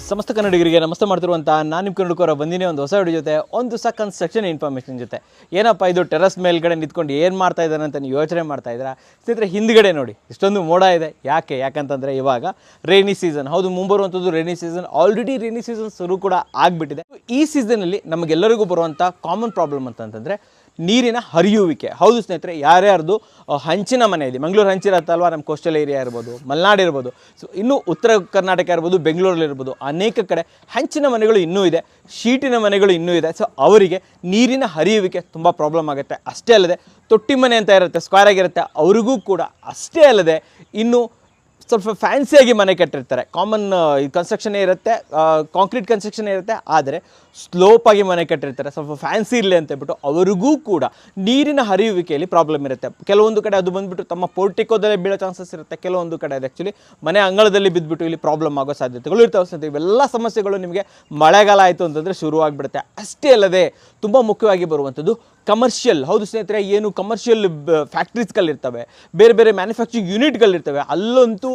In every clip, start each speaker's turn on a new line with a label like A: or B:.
A: ಸಮಸ್ತ ಕನ್ನಡಿಗರಿಗೆ ನಮಸ್ತೆ ಮಾಡ್ತಿರುವಂಥ ನಾನು ನಿಮ್ಮ ಕನ್ನಡಕರ ಬಂದಿನಿ ಒಂದು ಹೊಸ ವಿಡಿಯೋ ಜೊತೆ ಒಂದು ಹೊಸ ಕನ್ಸ್ಟ್ರಕ್ಷನ್ ಇನ್ಫಾರ್ಮೇಷನ್ ಜೊತೆ. ಏನಪ್ಪ ಇದು ಟೆರಸ್ ಮೇಲ್ಗಡೆ ನಿಂತ್ಕೊಂಡು ಏನು ಮಾಡ್ತಾ ಇದ್ದಾನೆ ಅಂತ ನೀವು ಯೋಚನೆ ಮಾಡ್ತಾ ಇದ್ದೀರಾ? ಸ್ನೇಹಿತರೆ ಹಿಂದ್ಗಡೆ ನೋಡಿ ಇಷ್ಟೊಂದು ಮೋಡ ಇದೆ. ಯಾಕಂತಂದರೆ ಇವಾಗ ರೈನಿ ಸೀಸನ್. ಹೌದು, ಮುಂಬರುವಂಥದ್ದು rainy season. Already rainy season ಶುರು ಕೂಡ ಆಗಿಬಿಟ್ಟಿದೆ. ಈ ಸೀಸನಲ್ಲಿ ನಮಗೆಲ್ಲರಿಗೂ ಬರುವಂಥ ಕಾಮನ್ ಪ್ರಾಬ್ಲಮ್ ಅಂತಂದರೆ ನೀರಿನ ಹರಿಯುವಿಕೆ. ಹೌದು ಸ್ನೇಹಿತರೆ, ಯಾರ್ಯಾರ್ದು ಹಂಚಿನ ಮನೆ ಇದೆ, ಮಂಗಳೂರು ಹಂಚಿರತ್ತಲ್ವ, ನಮ್ಮ ಕೋಸ್ಟಲ್ ಏರಿಯಾ ಇರ್ಬೋದು, ಮಲೆನಾಡು ಇರ್ಬೋದು, ಸೊ ಇನ್ನೂ ಉತ್ತರ ಕರ್ನಾಟಕ ಇರ್ಬೋದು, ಬೆಂಗಳೂರಲ್ಲಿರ್ಬೋದು, ಅನೇಕ ಕಡೆ ಹಂಚಿನ ಮನೆಗಳು ಇನ್ನೂ ಇದೆ, ಶೀಟಿನ ಮನೆಗಳು ಇನ್ನೂ ಇದೆ. ಸೊ ಅವರಿಗೆ ನೀರಿನ ಹರಿಯುವಿಕೆ ತುಂಬ ಪ್ರಾಬ್ಲಮ್ ಆಗುತ್ತೆ. ಅಷ್ಟೇ ಅಲ್ಲದೆ ತೊಟ್ಟಿ ಮನೆ ಅಂತ ಇರುತ್ತೆ, ಸ್ಕ್ವೇರ್ ಆಗಿರುತ್ತೆ, ಅವ್ರಿಗೂ ಕೂಡ ಅಷ್ಟೇ ಅಲ್ಲದೆ ಇನ್ನು ಸ್ವಲ್ಪ ಫ್ಯಾನ್ಸಿಯಾಗಿ ಮನೆ ಕಟ್ಟಿರ್ತಾರೆ. ಕಾಮನ್ ಕನ್ಸ್ಟ್ರಕ್ಷನೇ ಇರುತ್ತೆ, ಕಾಂಕ್ರೀಟ್ ಕನ್ಸ್ಟ್ರಕ್ಷನ್ ಇರುತ್ತೆ, ಆದರೆ ಸ್ಲೋಪಾಗಿ ಮನೆ ಕಟ್ಟಿರ್ತಾರೆ, ಸ್ವಲ್ಪ ಫ್ಯಾನ್ಸಿ ಇರಲಿ ಅಂತ ಹೇಳ್ಬಿಟ್ಟು ಅವರಿಗೂ ಕೂಡ ನೀರಿನ ಹರಿಯುವಿಕೆಯಲ್ಲಿ ಪ್ರಾಬ್ಲಮ್ ಇರುತ್ತೆ. ಕೆಲವೊಂದು ಕಡೆ ಅದು ಬಂದುಬಿಟ್ಟು ತಮ್ಮ ಪೋರ್ಟಿಕೋದಲ್ಲೇ ಬೀಳೋ ಚಾನ್ಸಸ್ ಇರುತ್ತೆ, ಕೆಲವೊಂದು ಕಡೆ ಅದು ಆ್ಯಕ್ಚುಲಿ ಮನೆ ಅಂಗಳದಲ್ಲಿ ಬಿದ್ದುಬಿಟ್ಟು ಇಲ್ಲಿ ಪ್ರಾಬ್ಲಮ್ ಆಗೋ ಸಾಧ್ಯತೆಗಳು ಇರ್ತಾವೆ. ಇವೆಲ್ಲ ಸಮಸ್ಯೆಗಳು ನಿಮಗೆ ಮಳೆಗಾಲ ಆಯಿತು ಅಂತಂದರೆ ಶುರುವಾಗಿಬಿಡುತ್ತೆ. ಅಷ್ಟೇ ಅಲ್ಲದೆ ತುಂಬ ಮುಖ್ಯವಾಗಿ ಬರುವಂಥದ್ದು ಕಮರ್ಷಿಯಲ್. ಹೌದು ಸ್ನೇಹಿತರೆ, ಏನು ಕಮರ್ಷಿಯಲ್ ಫ್ಯಾಕ್ಟ್ರೀಸ್ಗಳಿರ್ತವೆ, ಬೇರೆ ಬೇರೆ ಮ್ಯಾನುಫ್ಯಾಕ್ಚರಿಂಗ್ ಯೂನಿಟ್ಗಳಿರ್ತವೆ, ಅಲ್ಲಂತೂ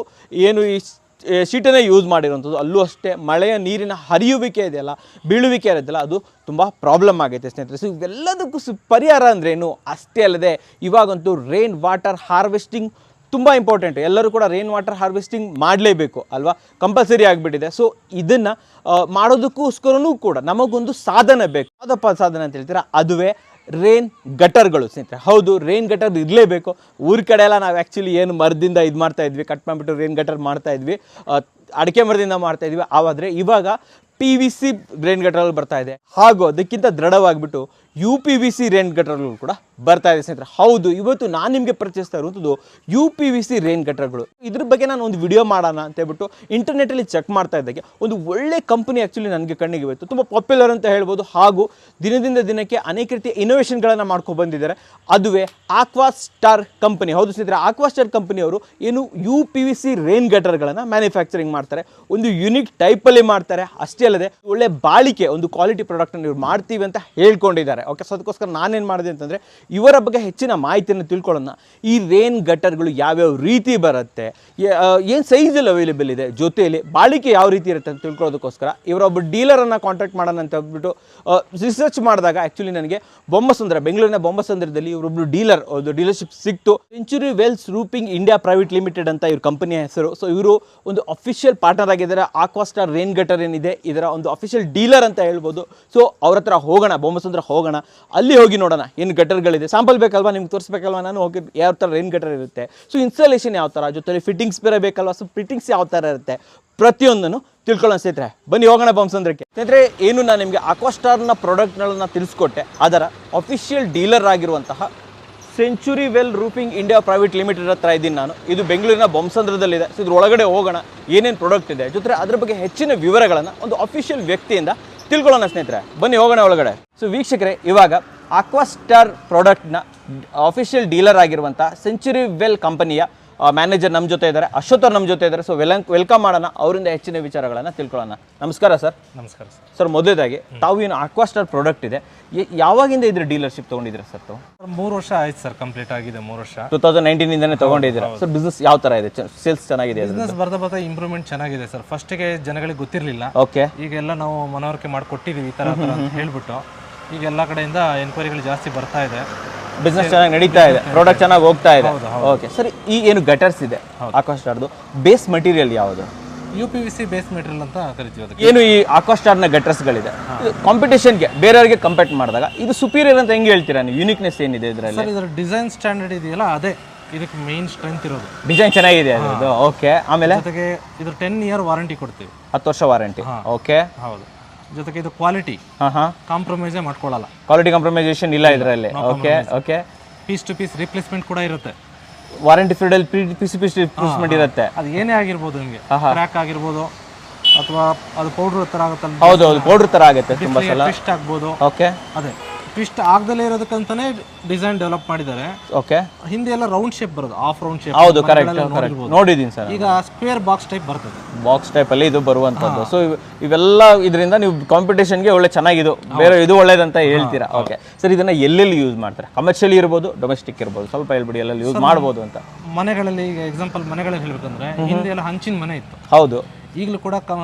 A: ಏನು ಈ ಶೀಟನ್ನೇ ಯೂಸ್ ಮಾಡಿರೋಂಥದ್ದು, ಅಲ್ಲೂ ಅಷ್ಟೇ ಮಳೆಯ ನೀರಿನ ಹರಿಯುವಿಕೆ ಇದೆಯಲ್ಲ, ಬೀಳುವಿಕೆ ಇರೋದಿಲ್ಲ, ಅದು ತುಂಬ ಪ್ರಾಬ್ಲಮ್ ಆಗೈತೆ ಸ್ನೇಹಿತರೆ. ಸೊ ಇವೆಲ್ಲದಕ್ಕೂ ಪರಿಹಾರ ಅಂದ್ರೇನು? ಅಷ್ಟೇ ಅಲ್ಲದೆ ಇವಾಗಂತೂ ರೈನ್ ವಾಟರ್ ಹಾರ್ವೆಸ್ಟಿಂಗ್ ತುಂಬ ಇಂಪಾರ್ಟೆಂಟ್. ಎಲ್ಲರೂ ಕೂಡ ರೈನ್ ವಾಟರ್ ಹಾರ್ವೆಸ್ಟಿಂಗ್ ಮಾಡಲೇಬೇಕು ಅಲ್ವಾ, ಕಂಪಲ್ಸರಿ ಆಗಿಬಿಟ್ಟಿದೆ. ಸೊ ಇದನ್ನು ಮಾಡೋದಕ್ಕೋಸ್ಕರನೂ ಕೂಡ ನಮಗೊಂದು ಸಾಧನ ಬೇಕು. ಯಾವುದಪ್ಪ ಸಾಧನ ಅಂತ ಹೇಳ್ತೀರಾ? ಅದುವೇ ರೈನ್ ಗಟರ್ಗಳು ಸ್ನೇಹಿತರೆ. ಹೌದು, ರೈನ್ ಗಟರ್ ಇರಲೇಬೇಕು. ಊರ ಕಡೆ ಎಲ್ಲ ನಾವು ಆ್ಯಕ್ಚುಲಿ ಏನು ಮರದಿಂದ ಇದು ಮಾಡ್ತಾ ಇದ್ವಿ, ಕಟ್ ಮಾಡಿಬಿಟ್ಟು ರೈನ್ ಗಟರ್ ಮಾಡ್ತಾ ಇದ್ವಿ, ಅಡಿಕೆ ಮರದಿಂದ ಮಾಡ್ತಾ ಇದ್ವಿ. ಆದರೆ ಇವಾಗ PVC ರೈನ್ ಗಟರ್ಗಳು ಬರ್ತಾ ಇದೆ. ಹಾಗೂ ಅದಕ್ಕಿಂತ ದೃಢವಾಗಿಬಿಟ್ಟು UPVC ರೈನ್ ಗಟರ್ಗಳು ಕೂಡ ಬರ್ತಾ ಇದೆ ಸ್ನೇಹಿತರೆ. ಹೌದು, ಇವತ್ತು ನಾನು ನಿಮಗೆ ಪರಿಚಯಿಸ್ತಾ ಇರುವಂಥದ್ದು UPVC ರೈನ್ ಗಟರ್ಗಳು. ಇದ್ರ ಬಗ್ಗೆ ನಾನು ಒಂದು ವಿಡಿಯೋ ಮಾಡೋಣ ಅಂತ ಹೇಳ್ಬಿಟ್ಟು ಇಂಟರ್ನೆಟಲ್ಲಿ ಚೆಕ್ ಮಾಡ್ತಾ ಇದ್ದಾಗೆ ಒಂದು ಒಳ್ಳೆ ಕಂಪನಿ ಆ್ಯಕ್ಚುಲಿ ನನಗೆ ಕಣ್ಣಿಗೆ ಬಂತು. ತುಂಬ ಪಾಪ್ಯುಲರ್ ಅಂತ ಹೇಳ್ಬೋದು. ಹಾಗೂ ದಿನದಿಂದ ದಿನಕ್ಕೆ ಅನೇಕ ರೀತಿಯ ಇನೋವೇಷನ್ಗಳನ್ನು ಮಾಡ್ಕೊಂಡು ಬಂದಿದ್ದಾರೆ. ಅದುವೇ ಆಕ್ವಾಸ್ಟಾರ್ ಕಂಪನಿ. ಹೌದು ಸ್ನೇಹಿತರೆ, ಆಕ್ವಾಸ್ಟಾರ್ ಕಂಪನಿಯವರು ಏನು UPVC ರೈನ್ ಗಟರ್ಗಳನ್ನು ಮ್ಯಾನುಫ್ಯಾಕ್ಚರಿಂಗ್ ಮಾಡ್ತಾರೆ. ಒಂದು ಯುನಿಕ್ ಟೈಪಲ್ಲಿ ಮಾಡ್ತಾರೆ. ಅಷ್ಟೇ ಅಲ್ಲದೆ ಒಳ್ಳೆ ಬಾಳಿಕೆ, ಒಂದು ಕ್ವಾಲಿಟಿ ಪ್ರಾಡಕ್ಟನ್ನು ಇವ್ರು ಮಾಡ್ತೀವಿ ಅಂತ ಹೇಳ್ಕೊಂಡಿದ್ದಾರೆ. ಓಕೆ, ಸೊ ಅದಕ್ಕೋಸ್ಕರ ನಾನೇನು ಮಾಡಿದೆ ಅಂತಂದರೆ ಇವರ ಬಗ್ಗೆ ಹೆಚ್ಚಿನ ಮಾಹಿತಿಯನ್ನು ತಿಳ್ಕೊಳ್ಳೋಣ. ಈ ರೈನ್ ಗಟರ್ಗಳು ಯಾವ್ಯಾವ ರೀತಿ ಬರುತ್ತೆ, ಏನು ಸೈಜಲ್ಲಿ ಅವೈಲೇಬಲ್ ಇದೆ, ಜೊತೆಯಲ್ಲಿ ಬಾಳಿಕೆ ಯಾವ ರೀತಿ ಇರುತ್ತೆ ಅಂತ ತಿಳ್ಕೊಳ್ಳೋದಕ್ಕೋಸ್ಕರ ಇವರೊಬ್ಬ ಡೀಲರನ್ನು ಕಾಂಟ್ಯಾಕ್ಟ್ ಮಾಡೋಣ ಅಂತ ಹೇಳ್ಬಿಟ್ಟು ರಿಸರ್ಚ್ ಮಾಡಿದಾಗ ಆ್ಯಕ್ಚುಲಿ ನನಗೆ ಬೊಮ್ಮಸಂದ್ರ, ಬೆಂಗಳೂರಿನ ಬೊಮ್ಮಸಂದ್ರದಲ್ಲಿ ಇವರೊಬ್ಬರು ಒಂದು ಡೀಲರ್ಶಿಪ್ ಸಿಕ್ತು. Century Wells roofing India private limited ಅಂತ ಇವ್ರ ಕಂಪನಿಯ ಹೆಸರು. ಸೊ ಇವರು ಒಂದು ಅಫಿಷಿಯಲ್ ಪಾರ್ಟ್ನರ್ ಆಗಿದ್ದಾರೆ. ಆಕ್ವಾಸ್ಟಾರ್ ರೈನ್ ಗಟರ್ ಏನಿದೆ ಇದರ ಒಂದು ಅಫಿಷಿಯಲ್ ಡೀಲರ್ ಅಂತ ಹೇಳ್ಬೋದು. ಸೊ ಅವ್ರ ಹತ್ರ ಹೋಗೋಣ, ಬೊಮ್ಮಸಂದ್ರ ಹೋಗೋಣ, ಅಲ್ಲಿ ಹೋಗಿ ನೋಡೋಣ ಏನು ಗಟರ್ಗಳಿದೆ. ಸ್ಯಾಂಪಲ್ ಬೇಕಲ್ವಾ, ನಿಮ್ಗೆ ತೋರಿಸ್ಬೇಕಲ್ವಾ, ನಾನು ಹೋಗಿ ಯಾವ ಥರ ರೈನ್ ಗಟರ್ ಇರುತ್ತೆ, ಸೊ ಇನ್ಸ್ಟಾಲೇಷನ್ ಯಾವ ಥರ, ಜೊತೆಲಿ ಫಿಟ್ಟಿಂಗ್ಸ್ ಬೇರೆ ಬೇಕಲ್ವಾ, ಸೊ ಫಿಟ್ಟಿಂಗ್ಸ್ ಯಾವ ಥರ ಇರುತ್ತೆ, ಪ್ರತಿಯೊಂದನ್ನು ತಿಳ್ಕೊಳ್ಳೋಣ ಸ್ನೇಹಿತರೆ. ಬನ್ನಿ ಹೋಗೋಣ ಬೊಮ್ಮಸಂದ್ರಕ್ಕೆ. ಸ್ನೇಹಿತರೆ, ಏನು ನಾನು ನಿಮಗೆ ಆಕ್ವಾಸ್ಟಾರ್ನ ಪ್ರಾಡಕ್ಟ್ಗಳನ್ನ ತಿಳಿಸ್ಕೊಟ್ಟೆ, ಅದರ ಅಫಿಷಿಯಲ್ ಡೀಲರ್ ಆಗಿರುವಂತಹ century well roofing India private limited ಹತ್ರ ಇದ್ದೀನಿ ನಾನು. ಇದು ಬೆಂಗಳೂರಿನ ಬೊಮ್ಮಸಂದ್ರದಲ್ಲಿದೆ. ಸೊ ಇದ್ರ ಒಳಗಡೆ ಹೋಗೋಣ, ಏನೇನು ಪ್ರಾಡಕ್ಟ್ ಇದೆ, ಜೊತೆ ಅದ್ರ ಬಗ್ಗೆ ಹೆಚ್ಚಿನ ವಿವರಗಳನ್ನು ಒಂದು ಅಫಿಷಿಯಲ್ ವ್ಯಕ್ತಿಯಿಂದ ತಿಳ್ಕೊಳ್ಳೋಣ ಸ್ನೇಹಿತರೆ. ಬನ್ನಿ ಹೋಗೋಣ ಒಳಗಡೆ. ಸೊ ವೀಕ್ಷಕರೇ, ಇವಾಗ ಆಕ್ವಾಸ್ಟಾರ್ ಪ್ರಾಡಕ್ಟ್ನ ಅಫಿಷಿಯಲ್ ಡೀಲರ್ ಆಗಿರುವಂಥ ಸೆಂಚುರಿ ವೆಲ್ ಕಂಪನಿಯ ಮ್ಯಾನೇಜರ್ ನಮ್ಮ ಜೊತೆ ಇದ್ದಾರೆ, ಅಶ್ವಥ್ ಅವ್ರು ನಮ್ಮ ಜೊತೆ ಇದ್ದಾರೆ. ಸೊ ವೆಲ್ಕಮ್ ಮಾಡೋಣ, ಅವರಿಂದ ಹೆಚ್ಚಿನ ವಿಚಾರಗಳನ್ನು ತಿಳ್ಕೊಳ್ಳೋಣ. ನಮಸ್ಕಾರ ಸರ್.
B: ನಮಸ್ಕಾರ ಸರ್.
A: ಸರ್, ಮೊದಲೇದಾಗಿ ತಾವು ಏನು ಆಕ್ವಾಸ್ಟಾರ್ ಪ್ರಾಡಕ್ಟ್ ಇದೆ, ಯಾವಾಗಿಂದ ಇದ್ರ ಡೀಲರ್ಶಿಪ್ ತೊಗೊಂಡಿದ್ದೀರಾ ಸರ್? ತಾವು
B: 3 ವರ್ಷ ಆಯ್ತು ಸರ್, ಕಂಪ್ಲೀಟ್ ಆಗಿದೆ 3 ವರ್ಷ.
A: 2019 ತೊಗೊಂಡಿದ್ದೀರಾ ಸರ್. ಬಿಸ್ನೆಸ್ ಯಾವ ಥರ ಇದೆ? ಸೇಲ್ಸ್ ಚೆನ್ನಾಗಿದೆ?
B: ಬಿಸ್ನೆಸ್ ಬರ್ತಾ ಇಂಪ್ರೂವ್ಮೆಂಟ್ ಚೆನ್ನಾಗಿದೆ ಸರ್. ಫಸ್ಟಿಗೆ ಜನಗಳಿಗೆ ಗೊತ್ತಿರಲಿಲ್ಲ.
A: ಓಕೆ,
B: ಈಗೆಲ್ಲ ನಾವು ಮನವರಿಕೆ ಮಾಡಿಕೊಟ್ಟಿದ್ದೀವಿ ಈ ಥರ ಅಂತ ಹೇಳ್ಬಿಟ್ಟು ಈಗ ಎಲ್ಲ ಕಡೆಯಿಂದ ಎನ್ಕ್ವೈರಿಗಳು ಜಾಸ್ತಿ ಬರ್ತಾ ಇದೆ.
A: ಬಿಸ್ನೆಸ್ ಚೆನ್ನಾಗಿ ನಡೀತಾ ಇದೆ, ಪ್ರಾಡಕ್ಟ್ ಚೆನ್ನಾಗಿ ಹೋಗ್ತಾ ಇದೆ. ಓಕೆ ಸರ್, ಈ ಏನು ಗಟರ್ಸ್ ಇದೆ ಆಕ್ವಾಸ್ಟಾರ್ದು ಬೇಸ್ ಮಟೀರಿಯಲ್ ಯಾವುದು?
B: UPVC ಬೇಸ್ ಮೆಟೀರಿಯಲ್ ಅಂತ ಕರಿತೀವಿ ಅದಕ್ಕೆ.
A: ಏನು ಈ ಆಕ್ವಾಸ್ಟಾರ್ನ ಗಟರ್ಸ್ಗಳಿದೆ, ಕಾಂಪಿಟೇಷನ್ಗೆ ಬೇರೆಯವ್ರಿಗೆ ಕಂಪೇರ್ ಮಾಡಿದಾಗ ಇದು ಸುಪೀರಿಯರ್ ಅಂತ ಹೆಂಗೆ ಹೇಳ್ತೀರಾ ನೀವು? ಯೂನಿಕ್ನೆಸ್ ಏನಿದೆ ಇದರಲ್ಲಿ?
B: ಸರ್, ಇದರ ಡಿಸೈನ್ ಸ್ಟ್ಯಾಂಡರ್ಡ್ ಇದೆಯಲ್ಲ, ಅದೇ ಇದಕ್ಕೆ ಮೇನ್ ಸ್ಟ್ರೆಂತ್ ಇರೋದು.
A: ಡಿಸೈನ್ ಚೆನ್ನಾಗಿದೆ ಅದು. ಓಕೆ, ಆಮೇಲೆ
B: ಜೊತೆಗೆ ಇದು 10 ಇಯರ್ ವಾರಂಟಿ ಕೊಡ್ತೀವಿ.
A: 10 ವರ್ಷ ವಾರಂಟಿ. ಓಕೆ,
B: ಹೌದು. ಜೊತೆಗೆ ಇದು ಕ್ವಾಲಿಟಿ ಕಾಂಪ್ರೊಮೈಸೇ ಮಾಡ್ಕೊಳ್ಳಲ್ಲ.
A: ಕ್ವಾಲಿಟಿ ಕಾಂಪ್ರಮೈಸೇಷನ್ ಇಲ್ಲ ಇದರಲ್ಲಿ. Okay okay,
B: piece to piece replacement ಕೂಡ ಇರುತ್ತೆ.
A: ವಾರಂಟಿ ಪೀರಿಯಡ್ ಪೀಸ್ ರಿಪ್ಲೇಸ್ಮೆಂಟ್ ಇರುತ್ತೆ.
B: ಅದು ಏನೇ ಆಗಿರ್ಬೋದು, ನಿಮಗೆ ಕ್ರ್ಯಾಕ್ ಆಗಿರ್ಬೋದು, ಅಥವಾ ಅದು ಪೌಡರ್ ತರ ಆಗುತ್ತಲ್ಲ.
A: ಹೌದು, ಪೌಡರ್ ತರ ಆಗುತ್ತೆ ತುಂಬಾ ಸಲ.
B: ಟ್ವಿಸ್ಟ್ ಆಗ್ಬೋದು.
A: ಓಕೆ,
B: ಅದೇ ಟ್ವಿಸ್ಟ್ ಆಗದಲ್ಲೇ ಇರೋದಕ್ಕಂತಾನೆ ಡಿಸೈನ್ ಡೆವಲಪ್ ಮಾಡಿದ್ದಾರೆ.
A: ಓಕೆ,
B: ಹಿಂದೆ ಎಲ್ಲ ರೌಂಡ್ ಶೇಪ್ ಬರೋದು, ಆಫ್ ರೌಂಡ್ ಶೇಪ್.
A: ಹೌದು, ಕರೆಕ್ಟ್ ನೋಡಿದ್ದೀನಿ ಸರ್.
B: ಈಗ ಸ್ಕ್ವೇರ್ ಬಾಕ್ಸ್ ಟೈಪ್ ಬರ್ತದೆ,
A: ಬಾಕ್ಸ್ ಟೈಪ್ ಅಲ್ಲಿ ಇದು ಬರುವಂತದ್ದು. ಸೊ ಇವೆಲ್ಲ ಇದರಿಂದ ನೀವು ಕಾಂಪಿಟೇಷನ್ಗೆ ಒಳ್ಳೆ ಚೆನ್ನಾಗಿದು, ಬೇರೆ ಇದು ಒಳ್ಳೇದಂತ ಹೇಳ್ತೀರಾ? ಓಕೆ ಸರ್, ಇದನ್ನ ಎಲ್ಲೆಲ್ಲಿ ಯೂಸ್ ಮಾಡ್ತಾರೆ? ಕಮರ್ಷಿಯಲಿ ಇರ್ಬೋದು, ಡೊಮೆಸ್ಟಿಕ್ ಇರ್ಬೋದು, ಸ್ವಲ್ಪ ಹೇಳ್ಬಿಡಿ ಎಲ್ಲೆಲ್ಲಿ ಯೂಸ್ ಮಾಡ್ಬೋದು ಅಂತ.
B: ಮನೆಗಳಲ್ಲಿ ಈಗ ಎಕ್ಸಾಂಪಲ್ ಮನೆಗಳಲ್ಲಿ ಹೇಳ್ಬೇಕಂದ್ರೆ ಹಿಂದೆ ಎಲ್ಲ ಹಂಚಿನ ಮನೆ ಇತ್ತು.
A: ಹೌದು,
B: ಈಗಲೂ ಕೂಡ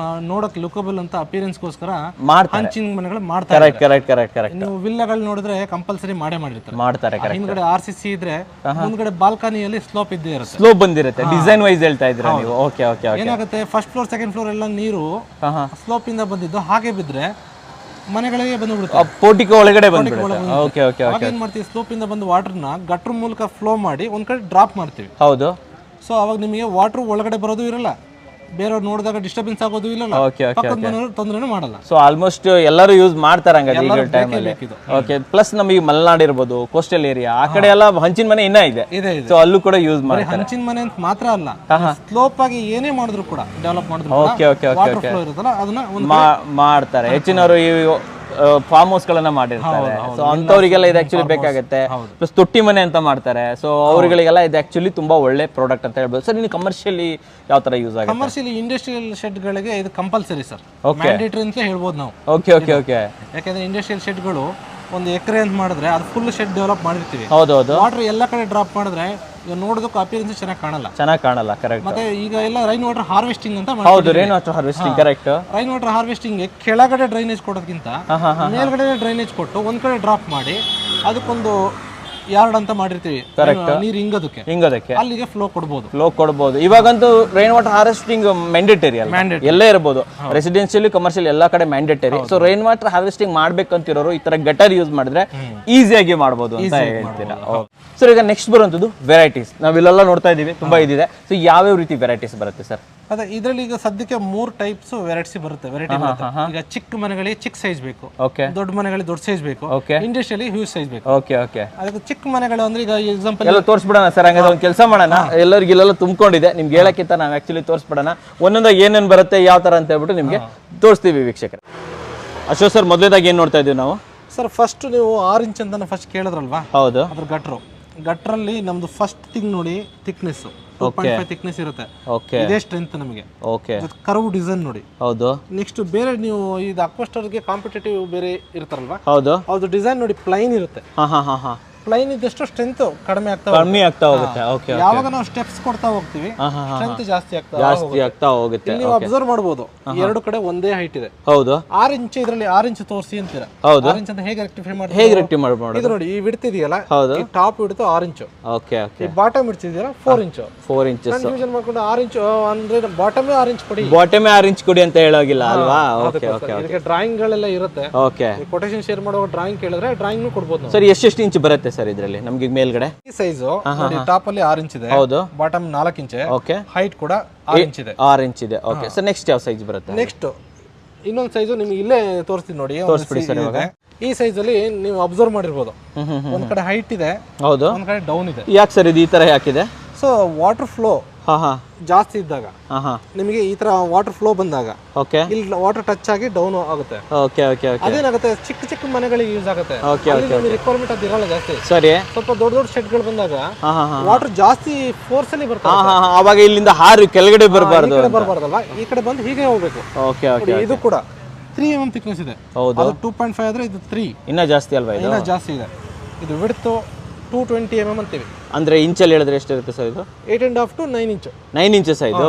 B: ನೋಡೋಕೆ ಲುಕಬಲ್ ಅಂತ ಅಪಿಯರೆನ್ಸ್ಗೋಸ್ಕರ
A: ಮಾಡ್ತಾರೆ.
B: ಹಂಚಿನ ಮನೆಗಳು ಮಾಡ್ತಾರೆ.
A: ಕರೆಕ್ಟ್
B: ನೀವು ವಿಲ್ಲಗಳು ನೋಡಿದ್ರೆ ಕಂಪಲ್ಸರಿ ಮಾಡಿರ್ತಾರೆ.
A: ಮಾಡ್ತಾರೆ.
B: ಹಿಂದ್ಗಡೆ RCC ಇದ್ರೆ ಮುಂದ್ಗಡೆ ಬಾಲ್ಕನಿಯಲ್ಲಿ ಸ್ಲೋಪ್ ಇದ್ದೇ ಇರುತ್ತೆ.
A: ಸ್ಲೋಪ್ ಬಂದಿರುತ್ತೆ. ಡಿಸೈನ್ ವೈಸ್ ಹೇಳ್ತಾ ಇದ್ದೀರಾ ನೀವು. ಓಕೆ.
B: ಏನಾಗುತ್ತೆ, ಫಸ್ಟ್ ಫ್ಲೋರ್ ಸೆಕೆಂಡ್ ಫ್ಲೋರ್ ಎಲ್ಲ ನೀರು ಸ್ಲೋಪ್ ಇಂದ ಬಂದಿದ್ದು ಹಾಗೆ ಬಿದ್ರೆ ಮನೆಗಳಿಗೆ ಬಂದ್ಬಿಡುತ್ತೆ.
A: ಪೋರ್ಟಿಕೋ ಒಳಗಡೆ ಬಂದ್ಬಿಡುತ್ತೆ. ಓಕೆ.
B: ಏನ್ ಮಾಡ್ತೀವಿ, ಸ್ಲೋಪ್ ಇಂದ ಬಂದು ವಾಟರ್ನ ಗಟ್ರ ಮೂಲಕ ಫ್ಲೋ ಮಾಡಿ ಒಂದ್ ಕಡೆ ಡ್ರಾಪ್ ಮಾಡ್ತೀವಿ.
A: ಹೌದು.
B: ಸೊ ಅವಾಗ ನಿಮಗೆ ವಾಟರ್ ಒಳಗಡೆ ಬರೋದು ಇರಲ್ಲ, ಬೇರೆಯವ್ರು ನೋಡಿದಾಗ ಡಿಸ್ಟರ್ಬೆನ್ಸ್ ಆಗೋದು ಇಲ್ಲ, ಪಕ್ಕದ ಮನೆಯವರು ತೊಂದರೆನೂ ಮಾಡಲ್ಲ.
A: ಸೊ ಆಲ್ಮೋಸ್ಟ್ ಎಲ್ಲರೂ ಯೂಸ್ ಮಾಡ್ತಾರೆ ಹಂಗಾದ್ರೆ ಈಗ ಟೈಮಲ್ಲಿ. ಓಕೆ. ಪ್ಲಸ್ ನಮಗೆ ಮಲೆನಾಡು ಇರ್ಬೋದು, ಕೋಸ್ಟಲ್ ಏರಿಯಾ, ಆ ಕಡೆ ಎಲ್ಲ ಹಂಚಿನ ಮನೆ ಇನ್ನ ಇದೆ. ಸೊ ಅಲ್ಲೂ ಕೂಡ ಯೂಸ್ ಮಾಡ್ತಾರೆ.
B: ಹಂಚಿನ ಮನೆ ಅಂತ ಮಾತ್ರ ಅಲ್ಲ, ಸ್ಲೋಪ್ ಆಗಿ ಏನೇ ಮಾಡಿದ್ರು ಕೂಡ ಡೆವಲಪ್ ಮಾಡಿದ್ರು ವಾಟರ್ ಫ್ಲೋ ಇರುತ್ತಲ್ಲ ಅದನ್ನ
A: ಮಾಡ್ತಾರೆ. ಹೆಚ್ಚಿನವರು ಈ ಫಾರ್ಮ್ ಹೌಸ್ ಗಳನ್ನ ಮಾಡಿರ್ತಾರೆ. ಸೊ ಅಂತವರಿಗೆಲ್ಲ ಇದು ಆಕ್ಚುಲಿ ಬೇಕಾಗುತ್ತೆ. ಪ್ಲಸ್ ತೊಟ್ಟಿ ಮನೆ ಅಂತ ಮಾಡ್ತಾರೆ. ಸೊ ಅವರುಗಳಿಗೆಲ್ಲ ಇದು ಆಕ್ಚುಲಿ ತುಂಬಾ ಒಳ್ಳೆ ಪ್ರಾಡಕ್ಟ್ ಅಂತ ಹೇಳ್ಬೋದು. ಸರ್ ಇನ್ನು ಕಮರ್ಷಿಯಲಿ ಯಾವ ತರ ಯೂಸ್ ಆಗುತ್ತೆ?
B: ಕಮರ್ಷಿಯಲಿ ಇಂಡಸ್ಟ್ರಿಯಲ್ ಶೆಡ್ ಗಳಿಗೆ ಇದು ಕಂಪಲ್ಸರಿ ಸರ್, ಮ್ಯಾಂಡೇಟರಿ ಅಂತ ಹೇಳ್ಬೋದು ನಾವು.
A: ಓಕೆ.
B: ಯಾಕಂದ್ರೆ ಇಂಡಸ್ಟ್ರಿಯಲ್ ಶೆಡ್ಗಳು ಒಂದು ಎಕರೆ ಅಂತ ಮಾಡಿದ್ರೆ ಅದು ಫುಲ್ ಶೆಡ್ ಡೆವಲಪ್ ಮಾಡಿರ್ತೀವಿ.
A: ಹೌದು.
B: ವಾಟರ್ ಎಲ್ಲ ಕಡೆ ಡ್ರಾಪ್ ಮಾಡಿದ್ರೆ ನೋಡೋದಕ್ಕೂ ಅಪಿಯರೆನ್ಸ್ ಚೆನ್ನಾಗಿ ಕಾಣಲ್ಲ.
A: ಕರೆಕ್ಟ್.
B: ಮತ್ತೆ ಈಗ ಎಲ್ಲ ರೈನ್ ವಾಟರ್ ಹಾರ್ವೆಸ್ಟಿಂಗ್ ಅಂತ
A: ಹೌದು, rain water harvesting. Correct.
B: Rain water harvesting ಕೆಳಗಡೆ ಡ್ರೈನೇಜ್ ಕೊಡೋದಕ್ಕಿಂತ ಮೇಲ್ಗಡೆ ಡ್ರೈನೇಜ್ ಕೊಟ್ಟು ಒಂದ್ ಕಡೆ ಡ್ರಾಪ್ ಮಾಡಿ ಅದಕ್ಕೊಂದು ಯಾರ್ಡ್ ಅಂತ ಮಾಡಿರ್ತೀವಿ, ನೀರು ಹಿಂಗೋದಕ್ಕೆ ಅಲ್ಲಿಗೆ ಫ್ಲೋ ಕೊಡ್ಬೋದು.
A: ಇವಾಗಂತೂ ರೈನ್ ವಾಟರ್ ಹಾರ್ವೆಸ್ಟಿಂಗ್ ಮ್ಯಾಂಡೇಟರಿ ಅಲ್ಲ, ಎಲ್ಲೇ ಇರಬಹುದು, ರೆಸಿಡೆನ್ಷಿಯಲ್ ಕಮರ್ಷಿಯಲ್ ಎಲ್ಲಾ ಕಡೆ mandatory. So rain water harvesting ಮಾಡ್ಬೇಕಂತಿರೋರು ಈ ತರ ಗಟರ್ ಯೂಸ್ ಮಾಡಿದ್ರೆ ಈಸಿಯಾಗಿ ಮಾಡ್ಬೋದು ಅಂತ ಹೇಳ್ತೀರಾ. ಸರ್ ಈಗ ನೆಕ್ಸ್ಟ್ ಬರುವಂತದ್ದು ವೆರೈಟೀಸ್. ನಾವಿಲ್ಲೆಲ್ಲ ನೋಡ್ತಾ ಇದೀವಿ, ತುಂಬಾ ಇದಿದೆ. ಸೊ ಯಾವ್ಯಾವ ರೀತಿ ವೆರೈಟೀಸ್ ಬರುತ್ತೆ ಸರ್?
B: ಅದೇ ಇದರಲ್ಲಿ ಈಗ ಸದ್ಯಕ್ಕೆ 3 ಟೈಪ್ಸ್ ವೆರೈಟಿ ಬರುತ್ತೆ. ಈಗ ಚಿಕ್ಕ ಮನೆಗಳಿಗೆ ಚಿಕ್ಕ ಸೈಜ್ ಬೇಕು, ದೊಡ್ಡ ಮನೆಗಳಿಗೆ ದೊಡ್ಡ ಸೈಜ್ ಬೇಕು, ಇಂಡಸ್ಟ್ರಿಯಲ್ಲಿ ಹ್ಯೂಜ್ ಸೈಜ್ ಬೇಕು. ಅದಕ್ಕೆ ಚಿಕ್ಕ ಮನೆಗಳು ಅಂದ್ರೆ ಈಗ ಎಕ್ಸಾಂಪಲ್
A: ಎಲ್ಲ ತೋರಿಸ್ಬಿಡೋಣ ಸರ್. ಹಂಗಾದ್ರೆ ಒಂದು ಕೆಲಸ ಮಾಡೋಣ, ಎಲ್ಲರಿಗೂ ಇಲ್ಲೆಲ್ಲ ತುಂಬಿಕೊಂಡಿದೆ, ನಿಮ್ಗೆ ಹೇಳಕ್ಕಿಂತ ನಾವು ಆಕ್ಚುಲಿ ತೋರಿಸ್ಬಿಡೋಣ. ಒಂದೊಂದಾಗಿ ಏನೇನು ಬರುತ್ತೆ ಯಾವ ತರ ಅಂತ ಹೇಳ್ಬಿಟ್ಟು ನಿಮ್ಗೆ ತೋರಿಸ್ತೀವಿ ವೀಕ್ಷಕರೇ. ಅಶೋಕ್ ಸರ್, ಮೊದಲೇದಾಗಿ ಏನ್ ನೋಡ್ತಾ ಇದೀವಿ ನಾವು?
B: ಸರ್ ಫಸ್ಟ್ ನೀವು 6 ಇಂಚ್ ಅಂತ ಫಸ್ಟ್ ಕೇಳಿದ್ರಲ್ವಾ?
A: ಹೌದು.
B: ಅದ್ರ ಗಟ್ರಲ್ಲಿ ನಮ್ದು ಫಸ್ಟ್ ಥಿಂಗ್ ನೋಡಿ, ಥಿಕ್ನೆಸ್ 2.5 ಥಿಕ್ನೆಸ್ ಇರುತ್ತೆ. ಇದೇ ಸ್ಟ್ರೆಂತ್ ನಮಗೆ. ಕರ್ವ್ ಡಿಸೈನ್ ನೋಡಿ.
A: ಹೌದು.
B: ನೆಕ್ಸ್ಟ್ ಬೇರೆ ನೀವು ಇದು ಅಕ್ವಸ್ಟರ್ಗೆ ಕಾಂಪಿಟೇಟಿವ್ ಬೇರೆ ಇರ್ತಾರಲ್ವಾ,
A: ಹೌದು,
B: ಅದು ಡಿಸೈನ್ ನೋಡಿ ಪ್ಲೈನ್ ಇರುತ್ತೆ. ಪ್ಲೈನ್ ಇದ್ದಷ್ಟು ಸ್ಟ್ರೆಂತ್ ಕಡಿಮೆ ಆಗ್ತಾ ಹೋಗುತ್ತೆ. ಯಾವಾಗ ನಾವು ಸ್ಟೆಪ್ಸ್ ಕೊಡ್ತಾ ಹೋಗ್ತೀವಿ ಸ್ಟ್ರೆಂತ್ ಜಾಸ್ತಿ ಆಗ್ತಾ ಹೋಗುತ್ತೆ. ನೀವು ಅಬ್ಸರ್ವ್ ಮಾಡಬಹುದು, ಎರಡು ಕಡೆ ಒಂದೇ ಹೈಟ್ ಇದೆ.
A: ಹೌದು.
B: 6 ಇಂಚ್ ಇದರಲ್ಲಿ 6 ಇಂಚ್ ತೋರಿಸಿ ಅಂತೀರಾ. 6 ಇಂಚ್ ಅಂತ ಹೇಗೆ ರೆಕ್ಟಿಫೈ ಮಾಡ್ತೀವಿ? ಇದು ನೋಡಿ, ಈ ವಿಡ್ತ್ ಇದೆಯಲ್ಲ, ಈ ಟಾಪ್ ವಿಡ್ತ್ 6 ಇಂಚ್, ಈ ಬಾಟಮ್ ವಿಡ್ತ್ ಇದೆಯಲ್ಲ 4 ಇಂಚ್. 4 ಇಂಚ್ ಕನ್ಫ್ಯೂಷನ್ ಮಾಡ್ಕೊಂಡು 6 ಇಂಚ್ ಅಂದ್ರೆ ಬಾಟಮ್ 6 ಇಂಚ್ ಕೊಡಿ,
A: ಬಾಟಮ್ 6 ಇಂಚ್ ಕೊಡಿ ಅಂತ ಹೇಳೋಗಿಲ್ಲ ಅಲ್ವಾ?
B: ಇದಕ್ಕೆ ಡ್ರಾಯಿಂಗ್ ಗಳೆಲ್ಲ ಇರುತ್ತೆ. ಕೊಟೇಶನ್ ಶೇರ್ ಮಾಡುವಾಗ ಡ್ರಾಯಿಂಗ್ ಕೇಳಿದ್ರೆ ಡ್ರಾಯಿಂಗ್ ಸರ್
A: ಎಷ್ಟು ಇಂಚ್ ಬರುತ್ತೆ ಸರ್ ಇದರಲ್ಲಿ ನಮಗೆ ಮೇಲ್ಗಡೆ?
B: ಈ ಸೈಜ್ ಟಾಪ್ ಅಲ್ಲಿ 6 ಇಂಚ್ ಇದೆ. ಹೌದು. Bottom 4 inch. ಹೈಟ್ ಕೂಡ 6 ಇಂಚ್ ಇದೆ.
A: 6 ಇಂಚ್ ಇದೆ. ಓಕೆ ಸರ್, ನೆಕ್ಸ್ಟ್ ಯಾವ ಸೈಜ್ ಬರುತ್ತೆ?
B: ನೆಕ್ಸ್ಟ್ ಇನ್ನೊಂದು ಸೈಜ್ ನಿಮಗೆ ಇಲ್ಲೇ ತೋರಿಸ್ತೀನಿ ನೋಡಿ. ಈ ಸೈಜ್ ಅಲ್ಲಿ ನೀವು ಅಬ್ಸರ್ವ್ ಮಾಡಿರ್ಬೋದು, ಒಂದ್ ಕಡೆ ಹೈಟ್ ಇದೆ, ಹೌದು, ಒಂದ್ ಕಡೆ ಡೌನ್ ಇದೆ.
A: ಯಾಕೆ ಸರ್ ಇದು ಈ ತರ ಯಾಕಿದೆ?
B: ಸೊ ವಾಟರ್ ಫ್ಲೋ ಜಾಸ್ತಿ ಇದ್ದಾಗ ನಿಮಗೆ ಈ ತರ ವಾಟರ್ ಫ್ಲೋ ಬಂದಾಗ ಇಲ್ಲಿ ವಾಟರ್ ಟಚ್ ಆಗಿ ಡೌನ್ ಆಗುತ್ತೆ. ಅದೇನಾಗುತ್ತೆ, ಚಿಕ್ಕ ಚಿಕ್ಕ ಮನೆಗಳಿಗೆ ಯೂಸ್ ಆಗುತ್ತೆ. ರಿಕ್ವೈರ್ಮೆಂಟ್ ಅದು ಇರಲ್ಲ ಜಾಸ್ತಿ. ಸರಿ. ಸ್ವಲ್ಪ ದೊಡ್ಡ ದೊಡ್ಡ ಶೆಡ್ ಗಳು ಬಂದಾಗ ವಾಟರ್ ಜಾಸ್ತಿ ಫೋರ್ಸ್ ಅಲ್ಲಿ ಬರ್ತದೆ.
A: ಅವಾಗ ಇಲ್ಲಿಂದ ಹಾರಿ ಕೆಳಗಡೆ
B: ಬರಬಾರ್ದಲ್ಲ, ಈ ಕಡೆ ಬಂದು ಹೀಗೆ ಹೋಗ್ಬೇಕು. ಇದು ಕೂಡ 3 mm ಥಿಕ್ನೆಸ್ ಇದೆ. ಹೌದು. 2.5 ಆದ್ರೆ ಇದು 3
A: ಇನ್ನ ಜಾಸ್ತಿ ಅಲ್ವಾ?
B: ಇನ್ನ ಜಾಸ್ತಿ ಇದೆ. ಇದು ವಿಡ್ತ್ 220 mm ಅಂತೀವಿ.
A: ಅಂದ್ರೆ ಇಂಚಲ್ಲಿ ಹೇಳಿದ್ರೆ ಎಷ್ಟಿರುತ್ತೆ ಸರ್ ಇದು?
B: 8.5 to 9 ಇಂಚ್.
A: 9 ಇಂಚಸ್ ಇದು.